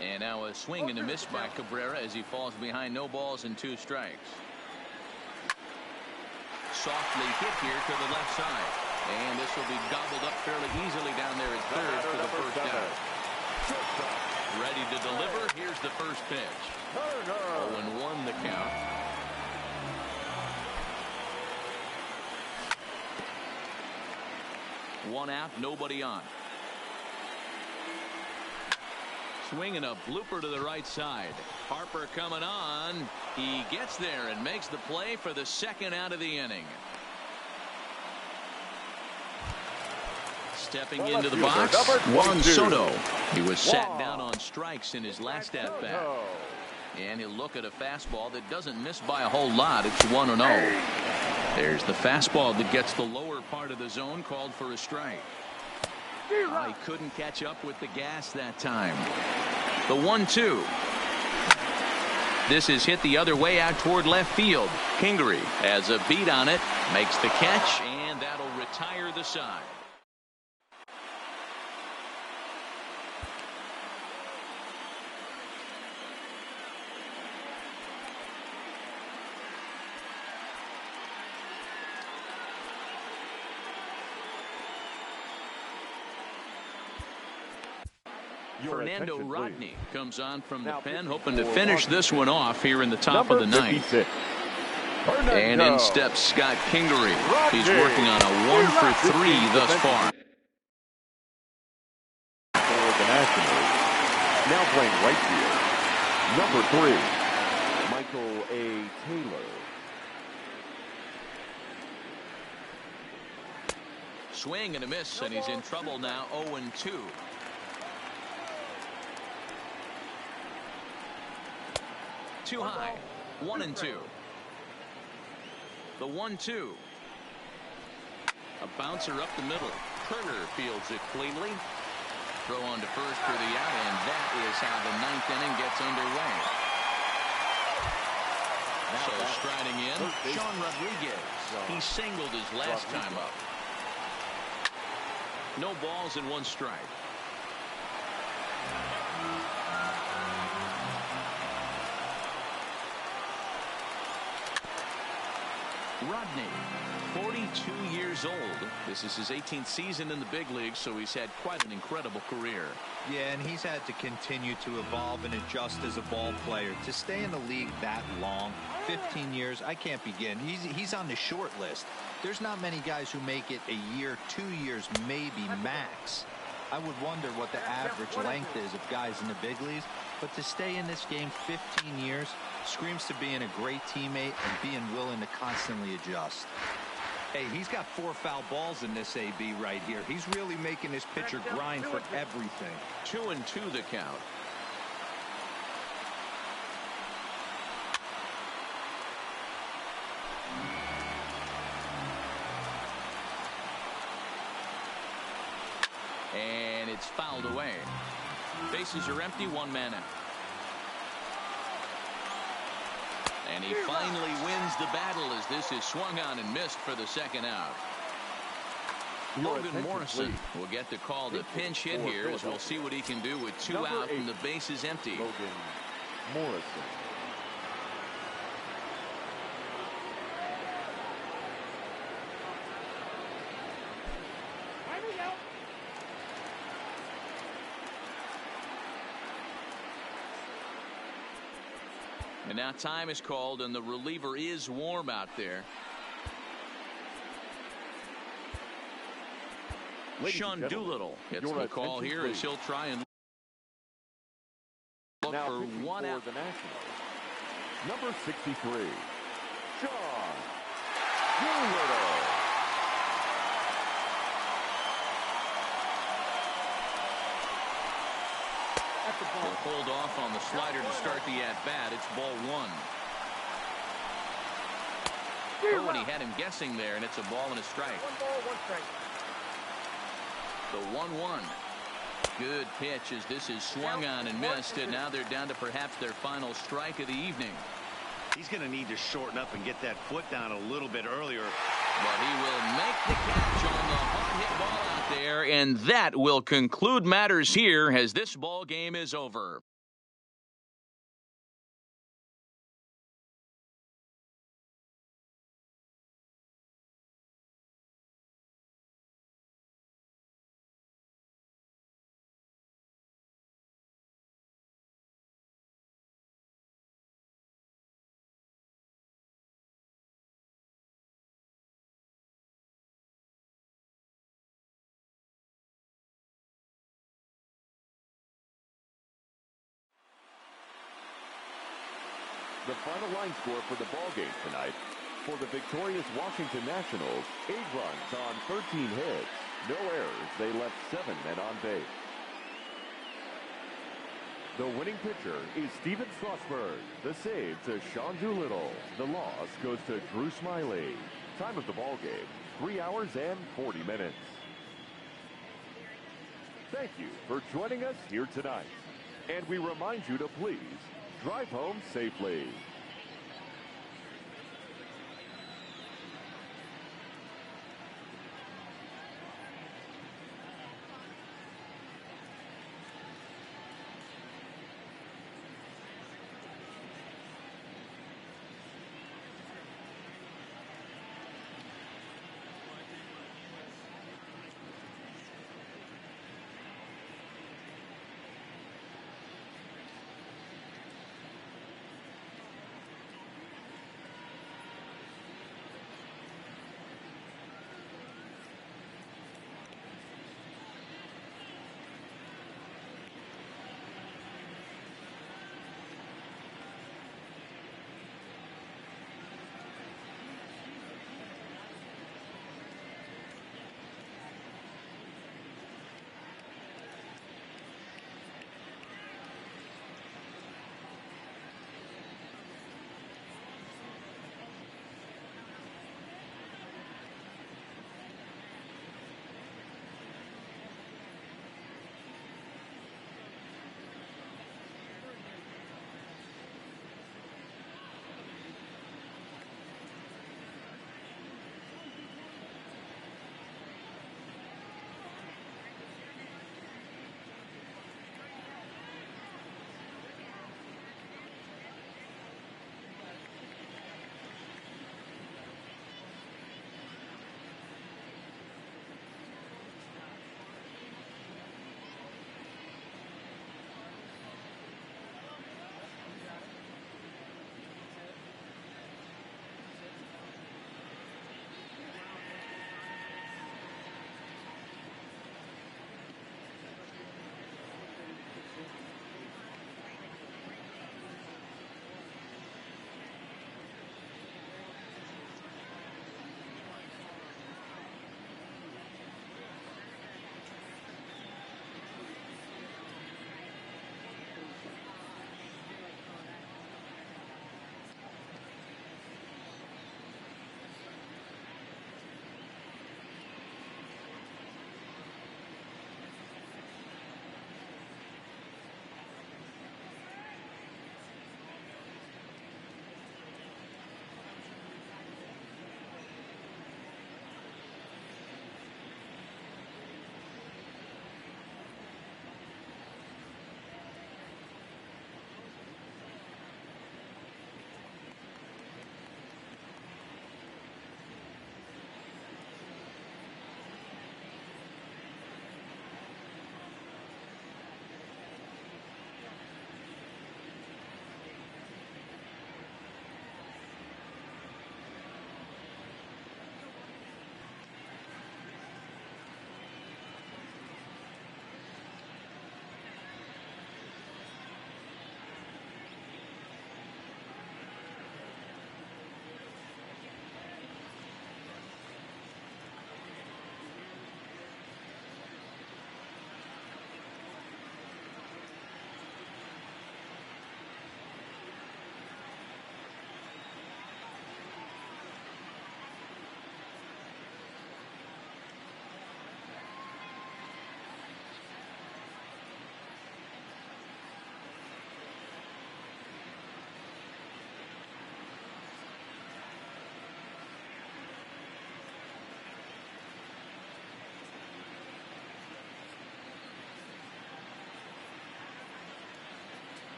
[SPEAKER 1] And now a swing and a miss by Cabrera as he falls behind, no balls and 2 strikes. Softly hit here to the left side. And this will be gobbled up fairly easily down there at third for the first out. Ready to deliver. Here's the first pitch. 0-1 the count. One out, nobody on. Swinging a blooper to the right side. Harper coming on. He gets there and makes the play for the second out of the inning. Stepping into the box, Juan Soto. He was sat down on strikes in his last at-bat. And he'll look at a fastball that doesn't miss by a whole lot. It's 1-0. There's the fastball that gets the lower part of the zone, called for a strike. Oh, he couldn't catch up with the gas that time. The 1-2. This is hit the other way out toward left field. Kingery has a beat on it, makes the catch, and that'll retire the side. Fernando Rodney comes on from the pen, hoping to finish this one off here in the top of the 9th. And in steps Scott Kingery. He's working on a 1-for-3 thus far.
[SPEAKER 3] For the Nationals, now playing right field, number 3, Michael A. Taylor.
[SPEAKER 1] Swing and a miss, and he's in trouble now. 0-2. Too high. 1-2. The 1-2. A bouncer up the middle. Turner fields it cleanly. Throw on to first for the out, and that is how the 9th inning gets underway. So striding in, Sean Rodriguez. He singled his last time up. No balls and 1 strike. Rodney, 42 years old. This is his 18th season in the big leagues, so he's had quite an incredible career.
[SPEAKER 2] Yeah, and he's had to continue to evolve and adjust as a ball player. To stay in the league that long, 15 years, I can't begin. He's on the short list. There's not many guys who make it a year, 2 years, maybe max. I would wonder what the average length is of guys in the big leagues, but to stay in this game 15 years screams to being a great teammate and being willing to constantly adjust. Hey, he's got 4 foul balls in this AB right here. He's really making this pitcher grind for everything.
[SPEAKER 1] 2-2 the count. And it's fouled away. Bases are empty, 1 man out. And he finally wins wins the battle as this is swung on and missed for the second out. Logan Morrison will get the call to pinch hit here as we'll see what he can do with 2 out and the base is empty.
[SPEAKER 3] Logan Morrison.
[SPEAKER 1] And now time is called and the reliever is warm out there. Sean Doolittle gets the call here as he'll try and look
[SPEAKER 3] now
[SPEAKER 1] for 1 out.
[SPEAKER 3] The Nationals. Number 63, Sean Doolittle.
[SPEAKER 1] They'll hold off on the slider to start the at-bat. It's ball 1. Oh, and he had him guessing there, and it's a ball and a strike.
[SPEAKER 5] 1 ball, 1 strike.
[SPEAKER 1] The 1-1. Good pitch as this is swung on and missed, and now they're down to perhaps their final strike of the evening.
[SPEAKER 4] He's going to need to shorten up and get that foot down a little bit earlier.
[SPEAKER 1] But he will make the catch on the hard hit ball out there, and that will conclude matters here as this ball game is over.
[SPEAKER 3] The final line score for the ball game tonight. For the victorious Washington Nationals, 8 runs on 13 hits. No errors. They left 7 men on base. The winning pitcher is Steven Strasburg. The save to Sean Doolittle. The loss goes to Drew Smiley. Time of the ball game, 3 hours and 40 minutes. Thank you for joining us here tonight. And we remind you to please drive home safely.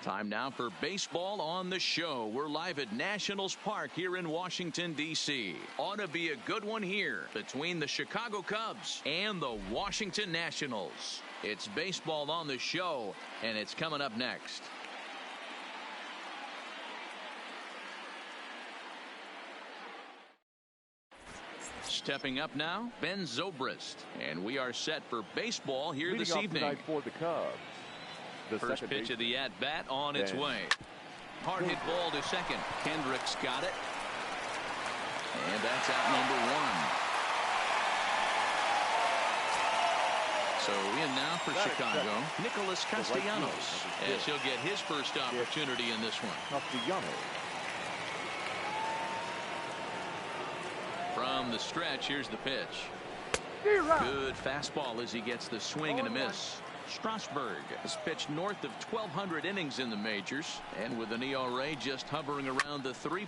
[SPEAKER 1] Time now for baseball on the show. We're live at Nationals Park here in Washington, D.C. Ought to be a good one here between the Chicago Cubs and the Washington Nationals. It's baseball on the show, and it's coming up next. Stepping up now, Ben Zobrist. And we are set for baseball here this evening.
[SPEAKER 3] For the Cubs. The
[SPEAKER 1] first pitch of the at-bat on its way. Hard hit ball to second. Hendricks got it. And that's out number one. So in now for Chicago, Nicholas Castellanos, as he'll get his first opportunity in this one. From the stretch, here's the pitch. Good fastball as he gets the swing and a miss. Strasburg has pitched north of 1,200 innings in the majors, and with an ERA just hovering around the 3.00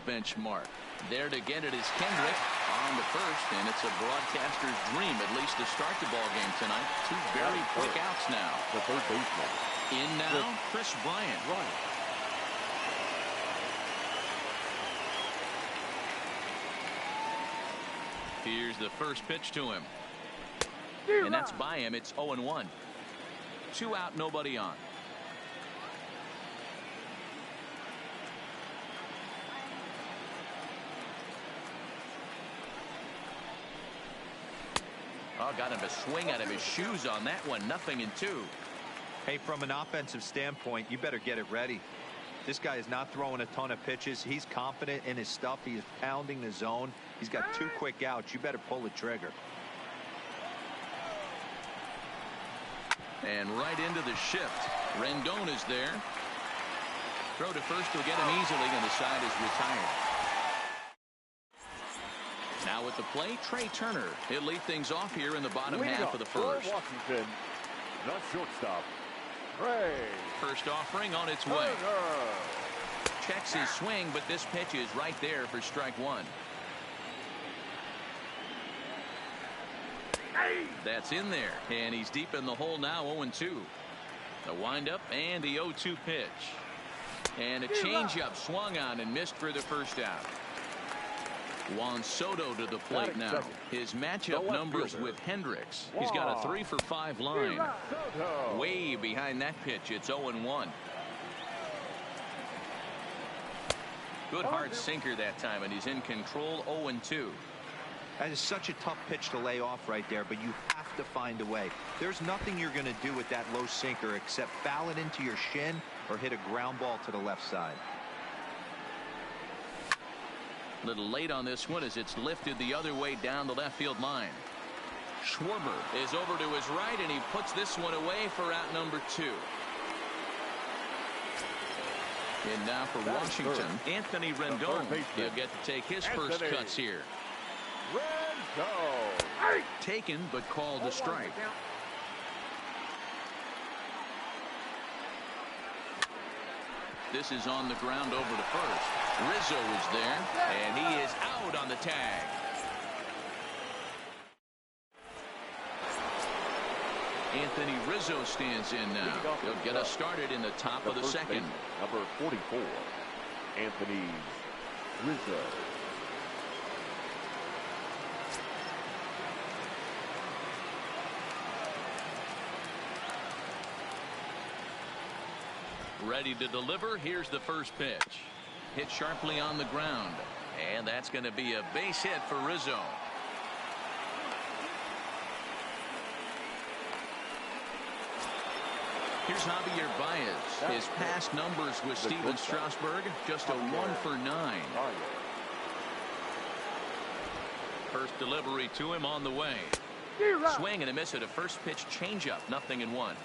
[SPEAKER 1] benchmark. There to get it is Kendrick on the first, and it's a broadcaster's dream at least to start the ball game tonight. Two very quick outs now.
[SPEAKER 3] The third baseman.
[SPEAKER 1] In now, Chris Bryant. Here's the first pitch to him. And that's by him. It's 0-1. 2 out, nobody on. Oh, got him a swing out of his shoes on that one. 0-2.
[SPEAKER 2] Hey, from an offensive standpoint, you better get it ready. This guy is not throwing a ton of pitches. He's confident in his stuff. He is pounding the zone. He's got 2 quick outs. You better pull the trigger.
[SPEAKER 1] And right into the shift. Rendon is there. Throw to first will get him easily, and the side is retired. Now at the plate, Trey Turner. He'll lead things off here in the bottom half of the first.
[SPEAKER 3] Washington, the shortstop, Trey.
[SPEAKER 1] First offering on its way. Checks his swing, but this pitch is right there for strike one. That's in there, and he's deep in the hole now. 0-2. The windup and the 0-2 pitch, and a changeup swung on and missed for the first out. Juan Soto to the plate now. His matchup numbers with Hendricks. He's got a 3-for-5 line. Way behind that pitch. It's 0-1. Good hard sinker that time, and he's in control. 0-2.
[SPEAKER 2] That is such a tough pitch to lay off right there, but you have to find a way. There's nothing you're going to do with that low sinker except foul it into your shin or hit a ground ball to the left side.
[SPEAKER 1] A little late on this one as it's lifted the other way down the left field line. Schwarber is over to his right, and he puts this one away for out number 2. And now for Washington, Anthony Rendon. He'll get to take his first cuts here.
[SPEAKER 3] Rendon.
[SPEAKER 1] Taken but called a strike. This is on the ground over to first. Rizzo is there, and he is out on the tag. Anthony Rizzo stands in now. He'll get us started in the top of the second.
[SPEAKER 3] Number 44, Anthony Rizzo.
[SPEAKER 1] Ready to deliver. Here's the first pitch. Hit sharply on the ground. And that's going to be a base hit for Rizzo. Here's Javier Baez. His past numbers with Steven Strasburg, just a 1-for-9. First delivery to him on the way. Swing and a miss at a first pitch changeup. 0-1.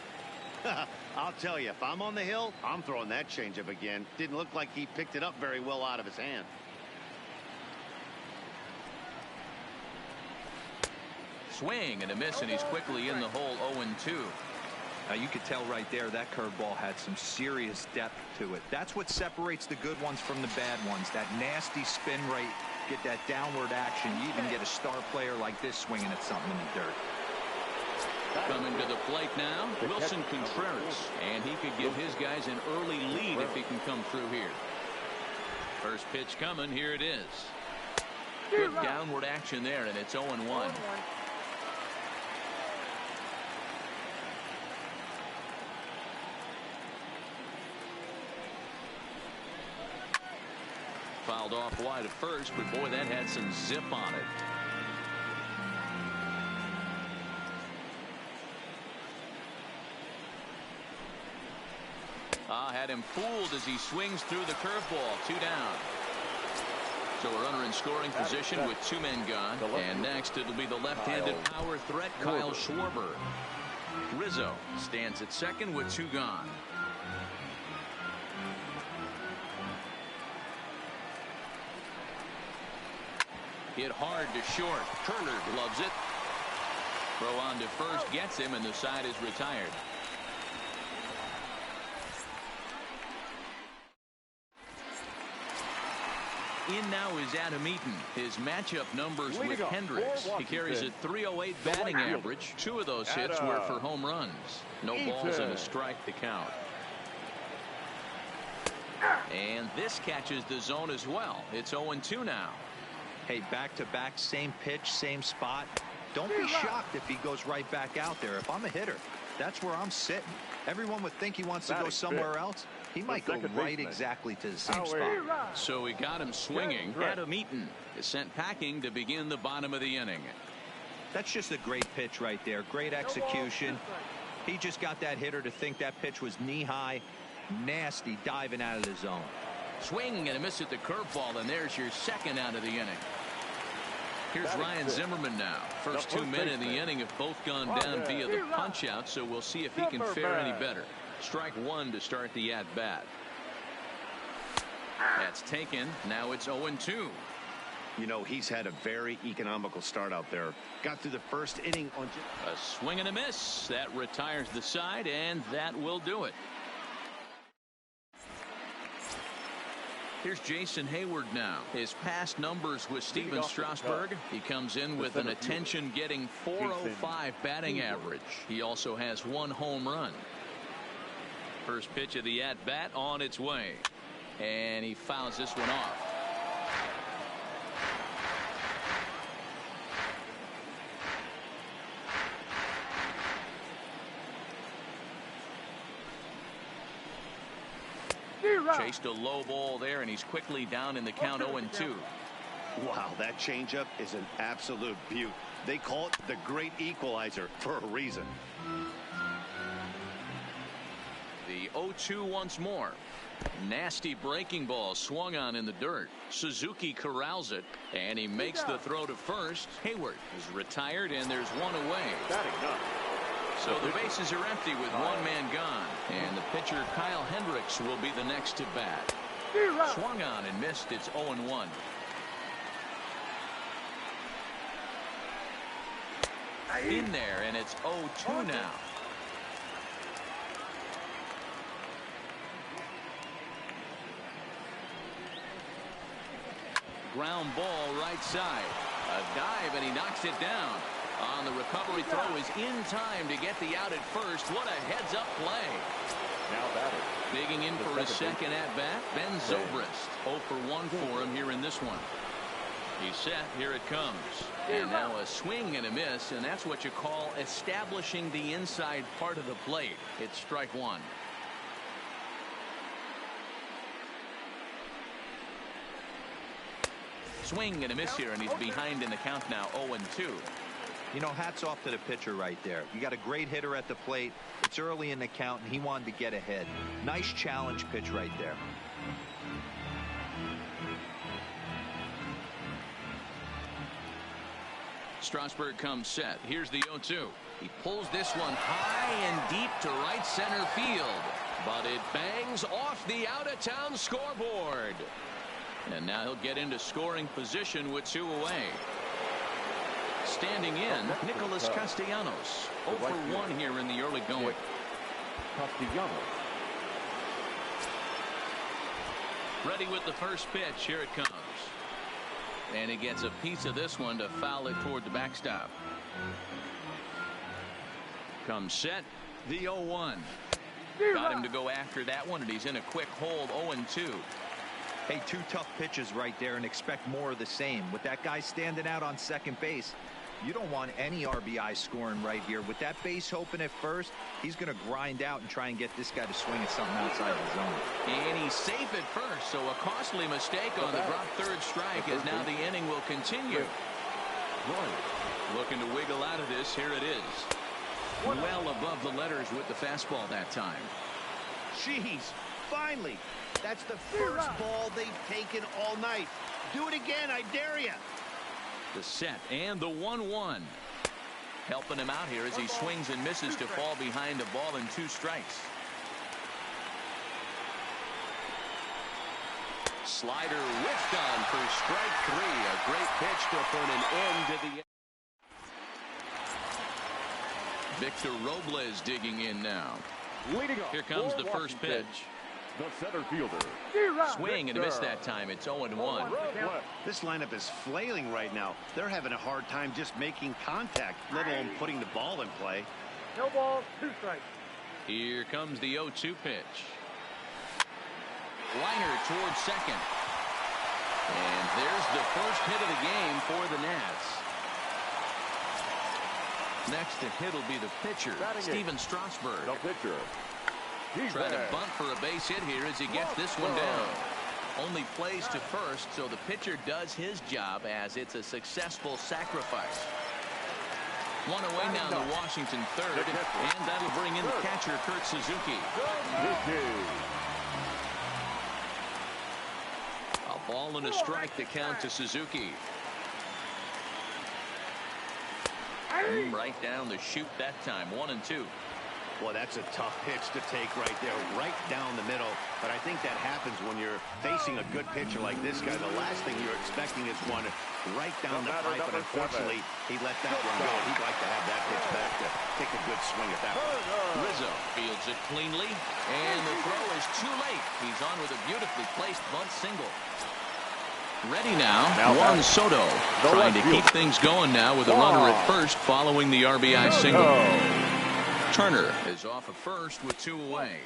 [SPEAKER 4] I'll tell you, if I'm on the hill, I'm throwing that changeup again. Didn't look like he picked it up very well out of his hand.
[SPEAKER 1] Swing and a miss, and he's quickly in the hole. 0-2.
[SPEAKER 2] Now you could tell right there that curveball had some serious depth to it. That's what separates the good ones from the bad ones. That nasty spin rate, get that downward action. You even get a star player like this swinging at something in the dirt.
[SPEAKER 1] Coming to the plate now, Wilson Contreras. And he could give his guys an early lead if he can come through here. First pitch coming. Here it is. Good downward action there, and it's 0-1. Fouled off wide at first, but boy, that had some zip on it. Had him fooled as he swings through the curveball. 2 down. So a runner in scoring position with 2 men gone. And next it'll be the left-handed power threat, Kyle Schwarber. Rizzo stands at second with 2 gone. Hit hard to short. Turner loves it. Throw on to first gets him, and the side is retired. In now is Adam Eaton. His matchup numbers with Hendricks. He carries a .308 batting average. 2 of those hits were for home runs. No balls and a strike to count. And this catches the zone as well. It's 0-2 now.
[SPEAKER 2] Hey, back-to-back, same pitch, same spot. Don't be shocked if he goes right back out there. If I'm a hitter, that's where I'm sitting. Everyone would think he wants to go somewhere else. He might go right exactly to the same spot.
[SPEAKER 1] So he got him swinging. Adam Eaton is sent packing to begin the bottom of the inning.
[SPEAKER 2] That's just a great pitch right there. Great execution. He just got that hitter to think that pitch was knee-high. Nasty diving out of the zone.
[SPEAKER 1] Swing and a miss at the curveball, and there's your second out of the inning. Here's Ryan Zimmerman now. First 2 men in the inning have both gone down via the punch-out, so we'll see if he can fare any better. Strike 1 to start the at-bat. That's taken. Now it's 0-2.
[SPEAKER 4] You know, he's had a very economical start out there. Got through the first inning on
[SPEAKER 1] a swing and a miss. That retires the side, and that will do it. Here's Jason Hayward now. His past numbers with Steven Strasburg. He comes in with an attention-getting .405 batting average. He also has 1 home run. First pitch of the at-bat on its way. And he fouls this one off. Chased a low ball there, and he's quickly down in the count 0-2.
[SPEAKER 4] Wow, that changeup is an absolute beaut. They call it the great equalizer for a reason.
[SPEAKER 1] The 0-2 once more. Nasty breaking ball swung on in the dirt. Suzuki corrals it, and he makes the throw to first. Hayward is retired, and there's 1 away. So the bases are empty with 1 man gone, and the pitcher Kyle Hendricks will be the next to bat. Swung on and missed. It's 0-1. In there, and it's 0-2 now. Ground ball right side. A dive, and he knocks it down. On the recovery throw is in time to get the out at first. What a heads-up play.
[SPEAKER 3] Now batter.
[SPEAKER 1] Digging in for his second at-bat, Ben Zobrist. 0 for 1 for him here in this one. He's set. Here it comes. And now a swing and a miss, and that's what you call establishing the inside part of the plate. It's strike 1. Swing and a miss here, and he's behind in the count now, 0-2.
[SPEAKER 2] You know, hats off to the pitcher right there. You got a great hitter at the plate. It's early in the count, and he wanted to get ahead. Nice challenge pitch right there.
[SPEAKER 1] Strasburg comes set. Here's the 0-2. He pulls this one high and deep to right center field, but it bangs off the out-of-town scoreboard. And now he'll get into scoring position with 2 away. Standing in, Nicholas Castellanos. 0 for 1 here in the early going.
[SPEAKER 3] Castellanos.
[SPEAKER 1] Ready with the first pitch. Here it comes. And he gets a piece of this one to foul it toward the backstop. Comes set, the 0-1. Got him to go after that one, and he's in a quick hold, 0-2.
[SPEAKER 2] Hey, 2 tough pitches right there, and expect more of the same. With that guy standing out on second base, you don't want any RBI scoring right here. With that base open at first, he's going to grind out and try and get this guy to swing at something outside the zone.
[SPEAKER 1] And he's safe at first, so a costly mistake on the drop third strike, as now the inning will continue. Looking to wiggle out of this. Here it is. Well above the letters with the fastball that time.
[SPEAKER 4] Jeez, finally. That's the first ball they've taken all night. Do it again, I dare you.
[SPEAKER 1] The set and the 1-1. Helping him out here as he swings and misses to fall behind a ball and 2 strikes. Slider whiffed on for strike 3. A great pitch to put an end to the. Victor Robles digging in now. Here comes the first pitch.
[SPEAKER 3] The center fielder.
[SPEAKER 1] Swing and a miss that time. It's 0-1.
[SPEAKER 4] This lineup is flailing right now. They're having a hard time just making contact, let alone putting the ball in play.
[SPEAKER 5] No balls, 2 strikes.
[SPEAKER 1] Here comes the 0-2 pitch. Liner towards second. And there's the first hit of the game for the Nats. Next to hit will be the pitcher, Steven Strasburg.
[SPEAKER 3] The pitcher.
[SPEAKER 1] Trying to bunt for a base hit here as he gets this one down. Only plays to first, so the pitcher does his job as it's a successful sacrifice. One away now to Washington third, and that'll bring in the catcher, Kurt Suzuki. A ball and a strike to count to Suzuki. Right down the chute that time, 1-2.
[SPEAKER 4] Well, that's a tough pitch to take right there, right down the middle. But I think that happens when you're facing a good pitcher like this guy. The last thing you're expecting is one right down the pipe, but unfortunately, he let that one go. He'd like to have that pitch back to take a good swing at that one.
[SPEAKER 1] Rizzo fields it cleanly, and the throw is too late. He's on with a beautifully placed bunt single. Ready now Juan Soto, trying to keep things going now with a runner at first following the RBI single. Turner is off at first with 2 away.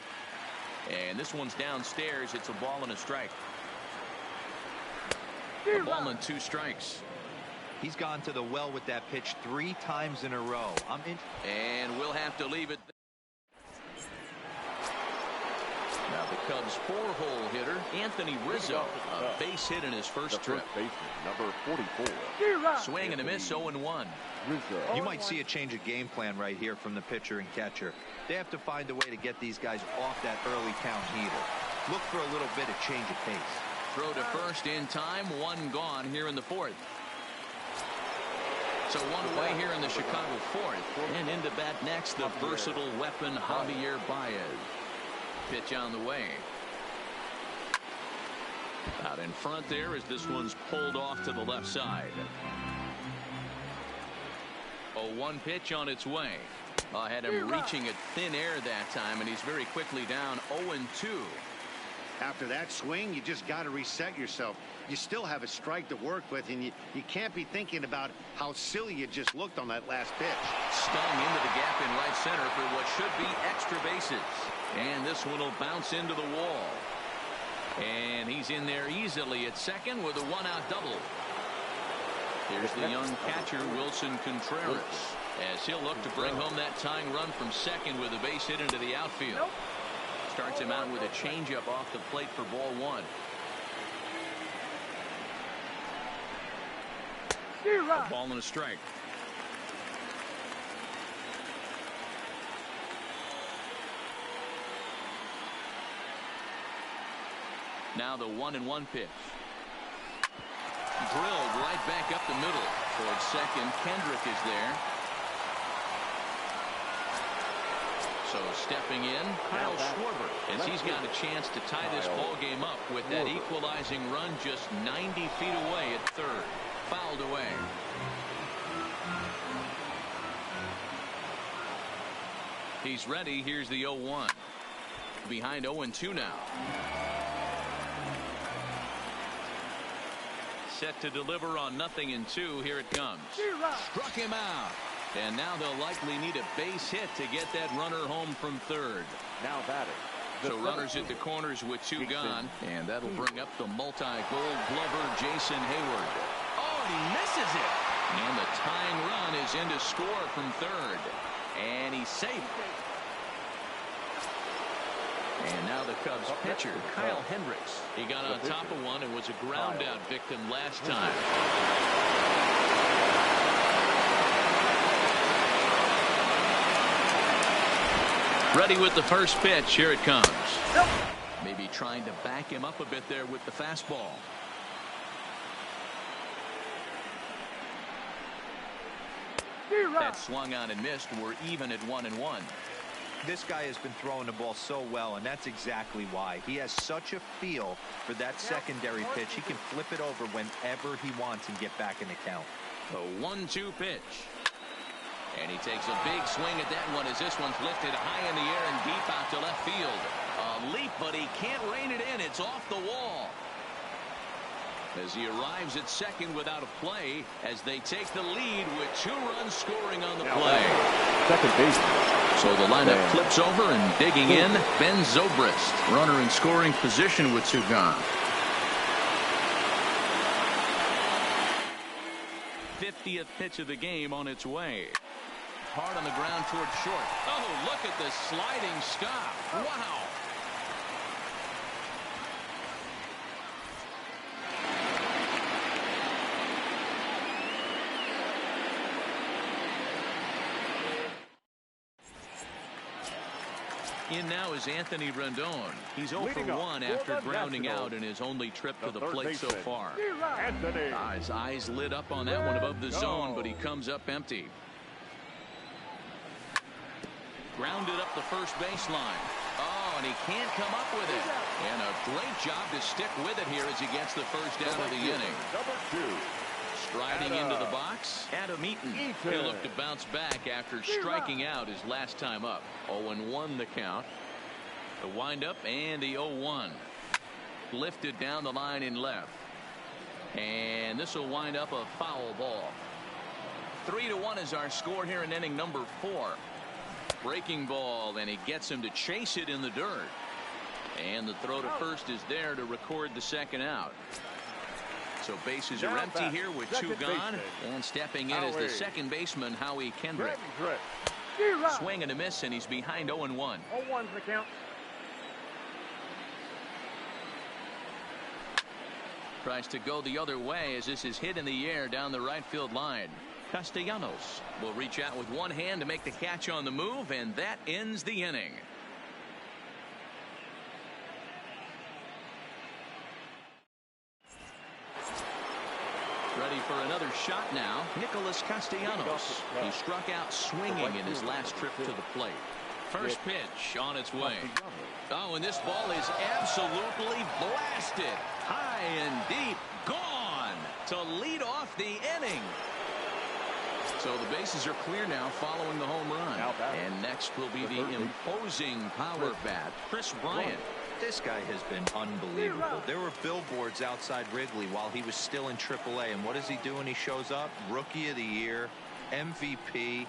[SPEAKER 1] And this one's downstairs. It's a ball and a strike. A ball and 2 strikes.
[SPEAKER 2] He's gone to the well with that pitch 3 times in a row.
[SPEAKER 1] And we'll have to leave it. Now the Cubs' 4-hole hitter, Anthony Rizzo, a base hit in his first trip.
[SPEAKER 3] Number 44.
[SPEAKER 1] Swing and a miss, 0-1.
[SPEAKER 2] You might see a change of game plan right here from the pitcher and catcher. They have to find a way to get these guys off that early count heater. Look for a little bit of change of pace.
[SPEAKER 1] Throw to first in time, 1 gone here in the 4th. So 1 away here in the Chicago 4th. And into bat next, the versatile weapon Javier Baez. Pitch on the way. Out in front there as this one's pulled off to the left side. 0-1 pitch on its way. Had him reaching at thin air that time, and he's very quickly down 0-2.
[SPEAKER 4] After that swing, you just got to reset yourself. You still have a strike to work with, and you can't be thinking about how silly you just looked on that last pitch.
[SPEAKER 1] Stung into the gap in right center for what should be extra bases. And this one will bounce into the wall. And he's in there easily at second with a 1-out double. Here's the young catcher, Wilson Contreras, as he'll look to bring home that tying run from second with a base hit into the outfield. Starts him out with a changeup off the plate for ball 1. A ball and a strike. Now the 1-1 pitch. Drilled right back up the middle towards second. Kendrick is there. So stepping in, Kyle Schwarber, as he's got a chance to tie this ball game up with that equalizing run just 90 feet away at third. Fouled away. He's ready. Here's the 0-1. Behind 0-2 now. Set to deliver on 0-2. Here it comes. Struck him out. And now they'll likely need a base hit to get that runner home from third.
[SPEAKER 3] Now batting.
[SPEAKER 1] So runners at the corners with two gone. And that'll bring up the multi-gold glover Jason Hayward. Oh, and he misses it. And the tying run is in to score from third. And he's safe. And now the Cubs pitcher, Kyle Hendricks. He got on top of one and was a ground out victim last time. Ready with the first pitch. Here it comes. Maybe trying to back him up a bit there with the fastball. That swung on and missed. We're even at 1-1.
[SPEAKER 2] This guy has been throwing the ball so well, and that's exactly why. He has such a feel for that secondary pitch. He can flip it over whenever he wants and get back in the count.
[SPEAKER 1] A 1-2 pitch. And he takes a big swing at that one as this one's lifted high in the air and deep out to left field. A leap, but he can't rein it in. It's off the wall. As he arrives at second without a play as they take the lead with 2 runs scoring on the play.
[SPEAKER 3] Second base.
[SPEAKER 1] So the lineup flips over and digging in, Ben Zobrist. Runner in scoring position with 2 gone. 50th pitch of the game on its way. Hard on the ground toward short. Oh, look at the sliding stop. Wow. In now is Anthony Rendon. He's 0 for 1 after grounding out in his only trip to the plate so far. His eyes lit up on that one above the zone, but he comes up empty. Grounded up the first baseline. Oh, and he can't come up with it. And a great job to stick with it here as he gets the first out of the inning. Striding into the box, Adam Eaton. He'll look to bounce back after striking out his last time up. 0-1 the count. The windup and the 0-1. Lifted down the line in left. And this will wind up a foul ball. 3-1 is our score here in inning number 4. Breaking ball, and he gets him to chase it in the dirt. And the throw to first is there to record the second out. So bases are empty here with 2 gone. And stepping in is the second baseman, Howie Kendrick. Swing and a miss, and he's behind 0-1.
[SPEAKER 5] 0-1's the count.
[SPEAKER 1] Tries to go the other way as this is hit in the air down the right field line. Castellanos will reach out with one hand to make the catch on the move, and that ends the inning. Ready for another shot now. Nicholas Castellanos. He struck out swinging in his last trip to the plate. First pitch on its way. Oh, and this ball is absolutely blasted. High and deep. Gone to lead off the inning. So the bases are clear now following the home run. And next will be the imposing power bat, Chris Bryant.
[SPEAKER 2] This guy has been unbelievable. There were billboards outside Wrigley while he was still in AAA. And what does he do when he shows up? Rookie of the Year, MVP.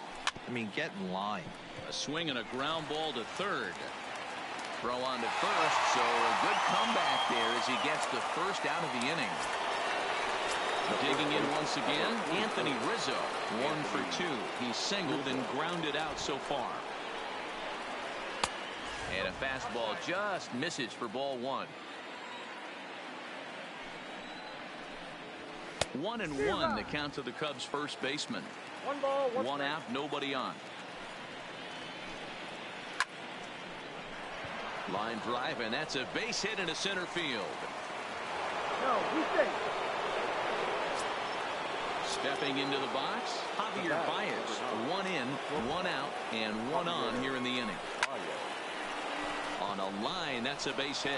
[SPEAKER 2] I mean, get in line.
[SPEAKER 1] A swing and a ground ball to third. Throw on to first. So a good comeback there as he gets the first out of the inning. Digging in once again, Anthony Rizzo. 1 for 2. He's singled and grounded out so far. And a fastball just misses for ball 1. 1-1 the count to the Cubs first baseman.
[SPEAKER 5] 1 ball,
[SPEAKER 1] 1 out, nobody on. Line drive, and that's a base hit into center field.
[SPEAKER 5] No, he's safe.
[SPEAKER 1] Stepping into the box, Javier Baez. 1 in, 1 out, and 1 on here in the inning. On a line, that's a base hit.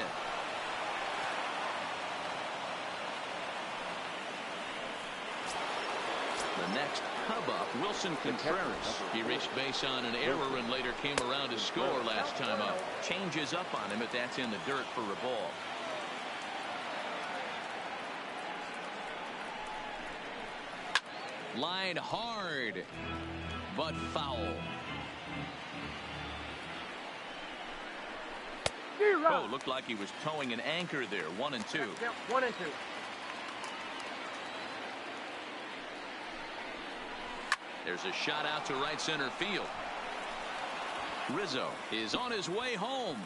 [SPEAKER 1] The next Cub up, Wilson Contreras. He reached base on an error and later came around to score last time up. Changes up on him if that's in the dirt for a ball. Line hard, but foul. Oh, looked like he was towing an anchor there. 1 and 2.
[SPEAKER 5] Yep, 1 and 2.
[SPEAKER 1] There's a shot out to right center field. Rizzo is on his way home.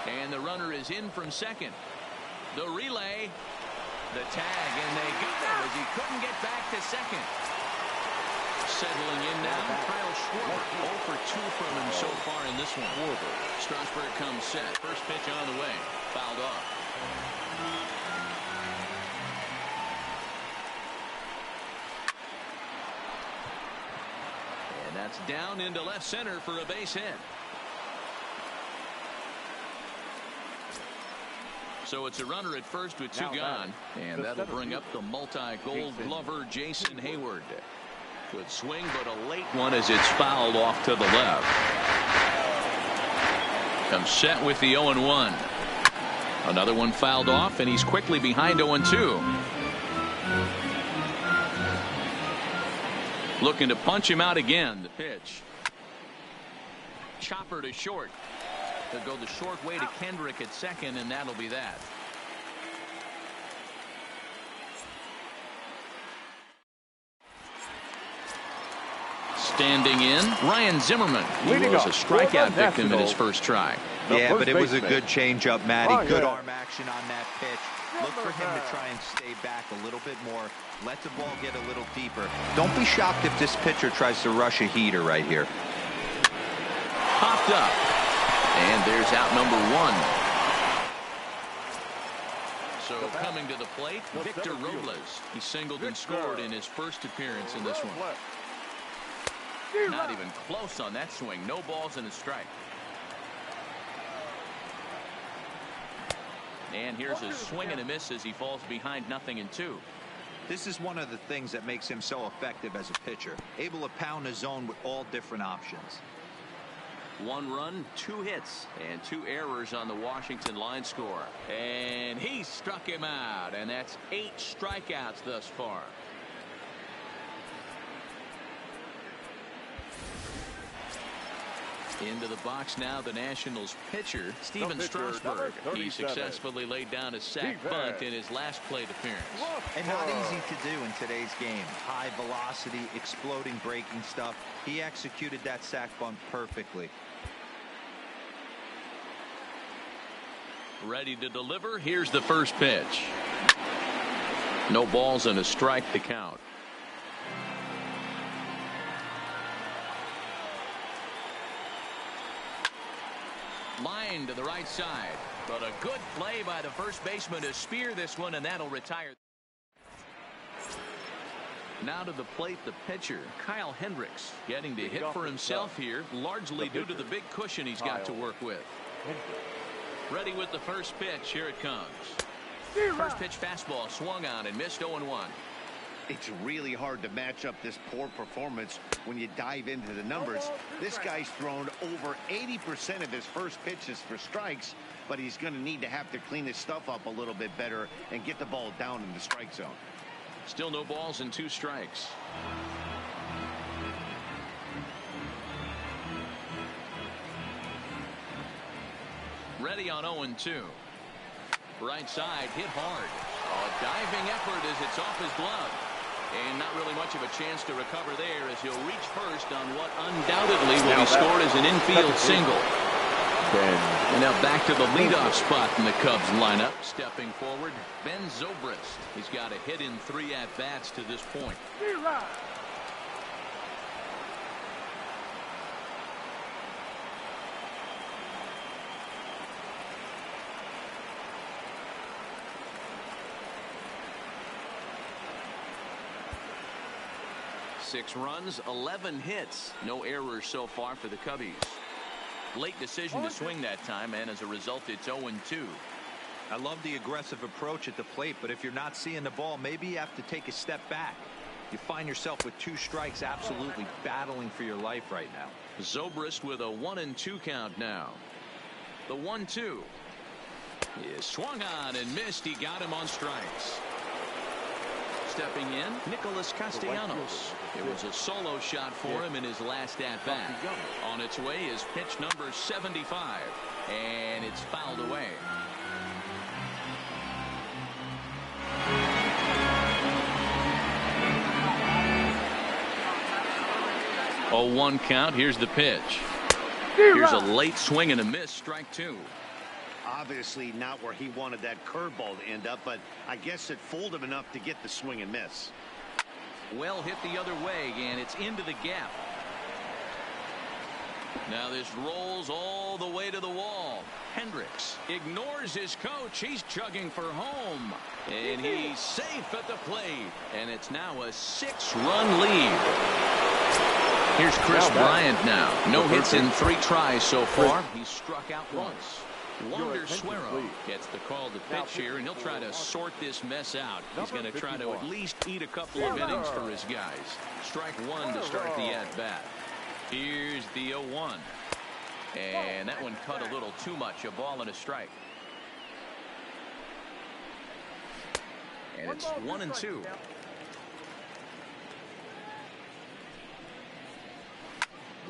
[SPEAKER 1] And the runner is in from second. The relay, the tag, and they got it as he couldn't get back to second. Settling in now, Kyle Schwarber. 0 for 2 from him so far in this one. Strasburg comes set. First pitch on the way. Fouled off. And that's down into left center for a base hit. So it's a runner at first with 2 gone. And that'll bring up the multi-gold glover Jason Hayward. Good swing, but a late one as it's fouled off to the left. Comes set with the 0-1. Another one fouled off, and he's quickly behind 0-2. Looking to punch him out again. The pitch. Chopper to short. They'll go the short way to Kendrick at second, and that'll be that. Standing in, Ryan Zimmerman. He was a strikeout victim in his first try.
[SPEAKER 2] Yeah, but it was a good changeup, Matty. Good arm action on that pitch. Look for him to try and stay back a little bit more. Let the ball get a little deeper. Don't be shocked if this pitcher tries to rush a heater right here.
[SPEAKER 1] Popped up. And there's out number 1. So coming to the plate, Victor Robles. He singled and scored in his first appearance in this one. Not even close on that swing. No balls and a strike. And here's a swing and a miss as he falls behind 0-2.
[SPEAKER 2] This is one of the things that makes him so effective as a pitcher. Able to pound the zone with all different options.
[SPEAKER 1] 1 run, 2 hits, and 2 errors on the Washington line score. And he struck him out, and that's 8 strikeouts thus far. Into the box now, the Nationals pitcher, Steven Strasburg. He successfully laid down a sac bunt in his last plate appearance.
[SPEAKER 2] And not easy to do in today's game. High velocity, exploding breaking stuff. He executed that sac bunt perfectly.
[SPEAKER 1] Ready to deliver. Here's the first pitch. No balls and a strike to count. Line to the right side, but a good play by the first baseman to spear this one, and that'll retire. Now to the plate, the pitcher, Kyle Hendricks, getting to hit for himself here, largely due to the big cushion he's got to work with. Ready with the first pitch. Here it comes. First pitch fastball swung on and missed 0-1.
[SPEAKER 4] It's really hard to match up this poor performance when you dive into the numbers. This guy's thrown over 80% of his first pitches for strikes, but he's going to need to have to clean his stuff up a little bit better and get the ball down in the strike zone.
[SPEAKER 1] Still no balls and 2 strikes. Ready on 0-2. Right side hit hard. A diving effort as it's off his glove. And not really much of a chance to recover there as he'll reach first on what undoubtedly will be scored as an infield single. And now back to the leadoff spot in the Cubs lineup. Stepping forward, Ben Zobrist. He's got a hit in 3 at-bats to this point. 6 runs, 11 hits. No errors so far for the Cubbies. Late decision to swing that time, and as a result, it's 0-2.
[SPEAKER 2] I love the aggressive approach at the plate, but if you're not seeing the ball, maybe you have to take a step back. You find yourself with 2 strikes, absolutely battling for your life right now.
[SPEAKER 1] Zobrist with a 1-2 count now. The 1-2 is swung on and missed. He got him on strikes. stepping in, Nicholas Castellanos. It was a solo shot for him in his last at-bat. On its way is pitch number 75, and it's fouled away. A 1 count. Here's the pitch. Here's a late swing and a miss. Strike 2.
[SPEAKER 4] Obviously not where he wanted that curveball to end up, but I guess it fooled him enough to get the swing and miss.
[SPEAKER 1] Well hit the other way, and it's into the gap. Now this rolls all the way to the wall. Hendricks ignores his coach. He's chugging for home, and he's safe at the plate, and it's now a 6-run lead. Here's Chris Bryant now. No hits in 3 tries so far. He's struck out once. Wander Suero gets the call to pitch here, and he'll try to sort this mess out. He's going to try to at least eat a couple of innings for his guys. Strike 1 to start the at-bat. Here's the 0-1. And that one cut a little too much. A ball and a strike. And it's 1-2.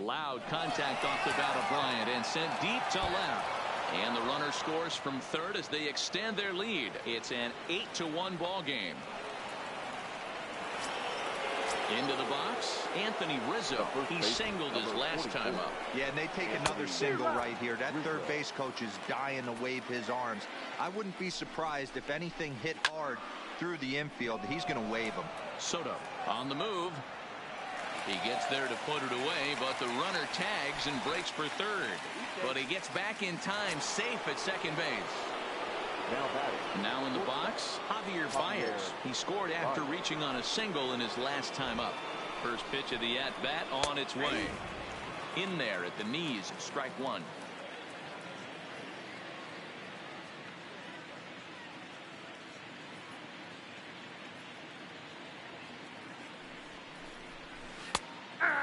[SPEAKER 1] Loud contact off the bat of Bryant and sent deep to left. And the runner scores from third as they extend their lead. It's an 8-1 ball game. Into the box, Anthony Rizzo. He singled his last time up.
[SPEAKER 2] Yeah, and they take another single right here. That third base coach is dying to wave his arms. I wouldn't be surprised if anything hit hard through the infield. He's going to wave them.
[SPEAKER 1] Soto on the move. He gets there to put it away, but the runner tags and breaks for third. But he gets back in time, safe at second base. Now in the box, Javier Baez. He scored after reaching on a single in his last time up. First pitch of the at-bat on its way. In there at the knees, strike 1.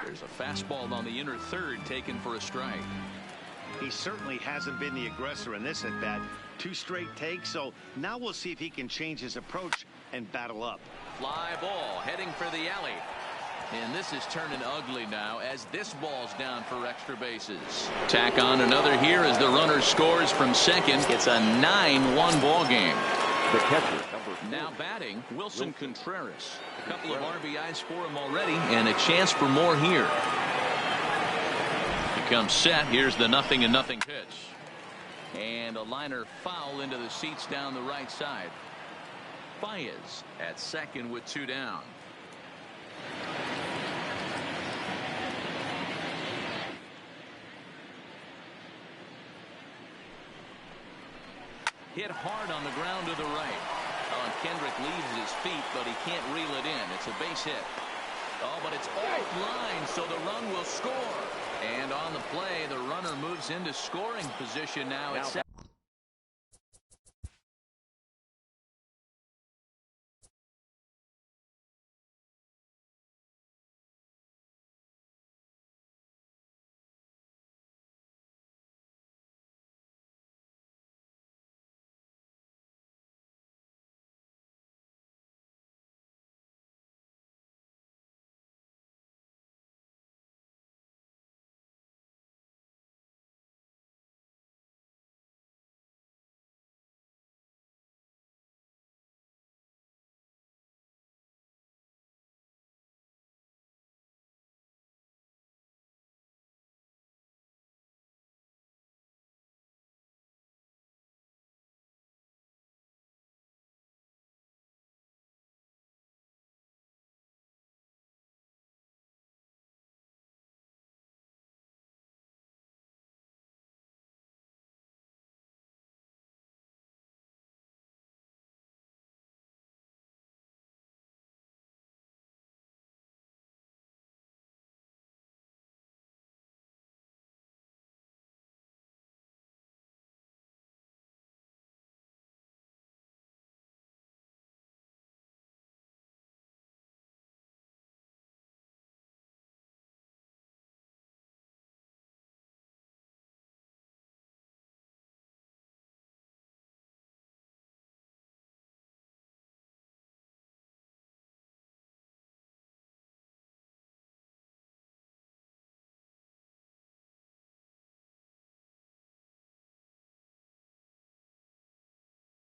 [SPEAKER 1] There's a fastball on the inner third taken for a strike.
[SPEAKER 4] He certainly hasn't been the aggressor in this at-bat. 2 straight takes, so now we'll see if he can change his approach and battle up.
[SPEAKER 1] Fly ball heading for the alley. And this is turning ugly now as this ball's down for extra bases. Tack on another here as the runner scores from second. It's a 9-1 ball game.
[SPEAKER 3] The catcher,
[SPEAKER 1] now batting, Wilson Contreras. A couple of RBIs for him already, and a chance for more here. He comes set. Here's the 0-0 pitch. And a liner foul into the seats down the right side. Baez at second with 2 down. Hit hard on the ground to the right. Oh, and Kendrick leaves his feet, but he can't reel it in. It's a base hit. Oh, but it's offline, so the run will score. And on the play, the runner moves into scoring position now at second.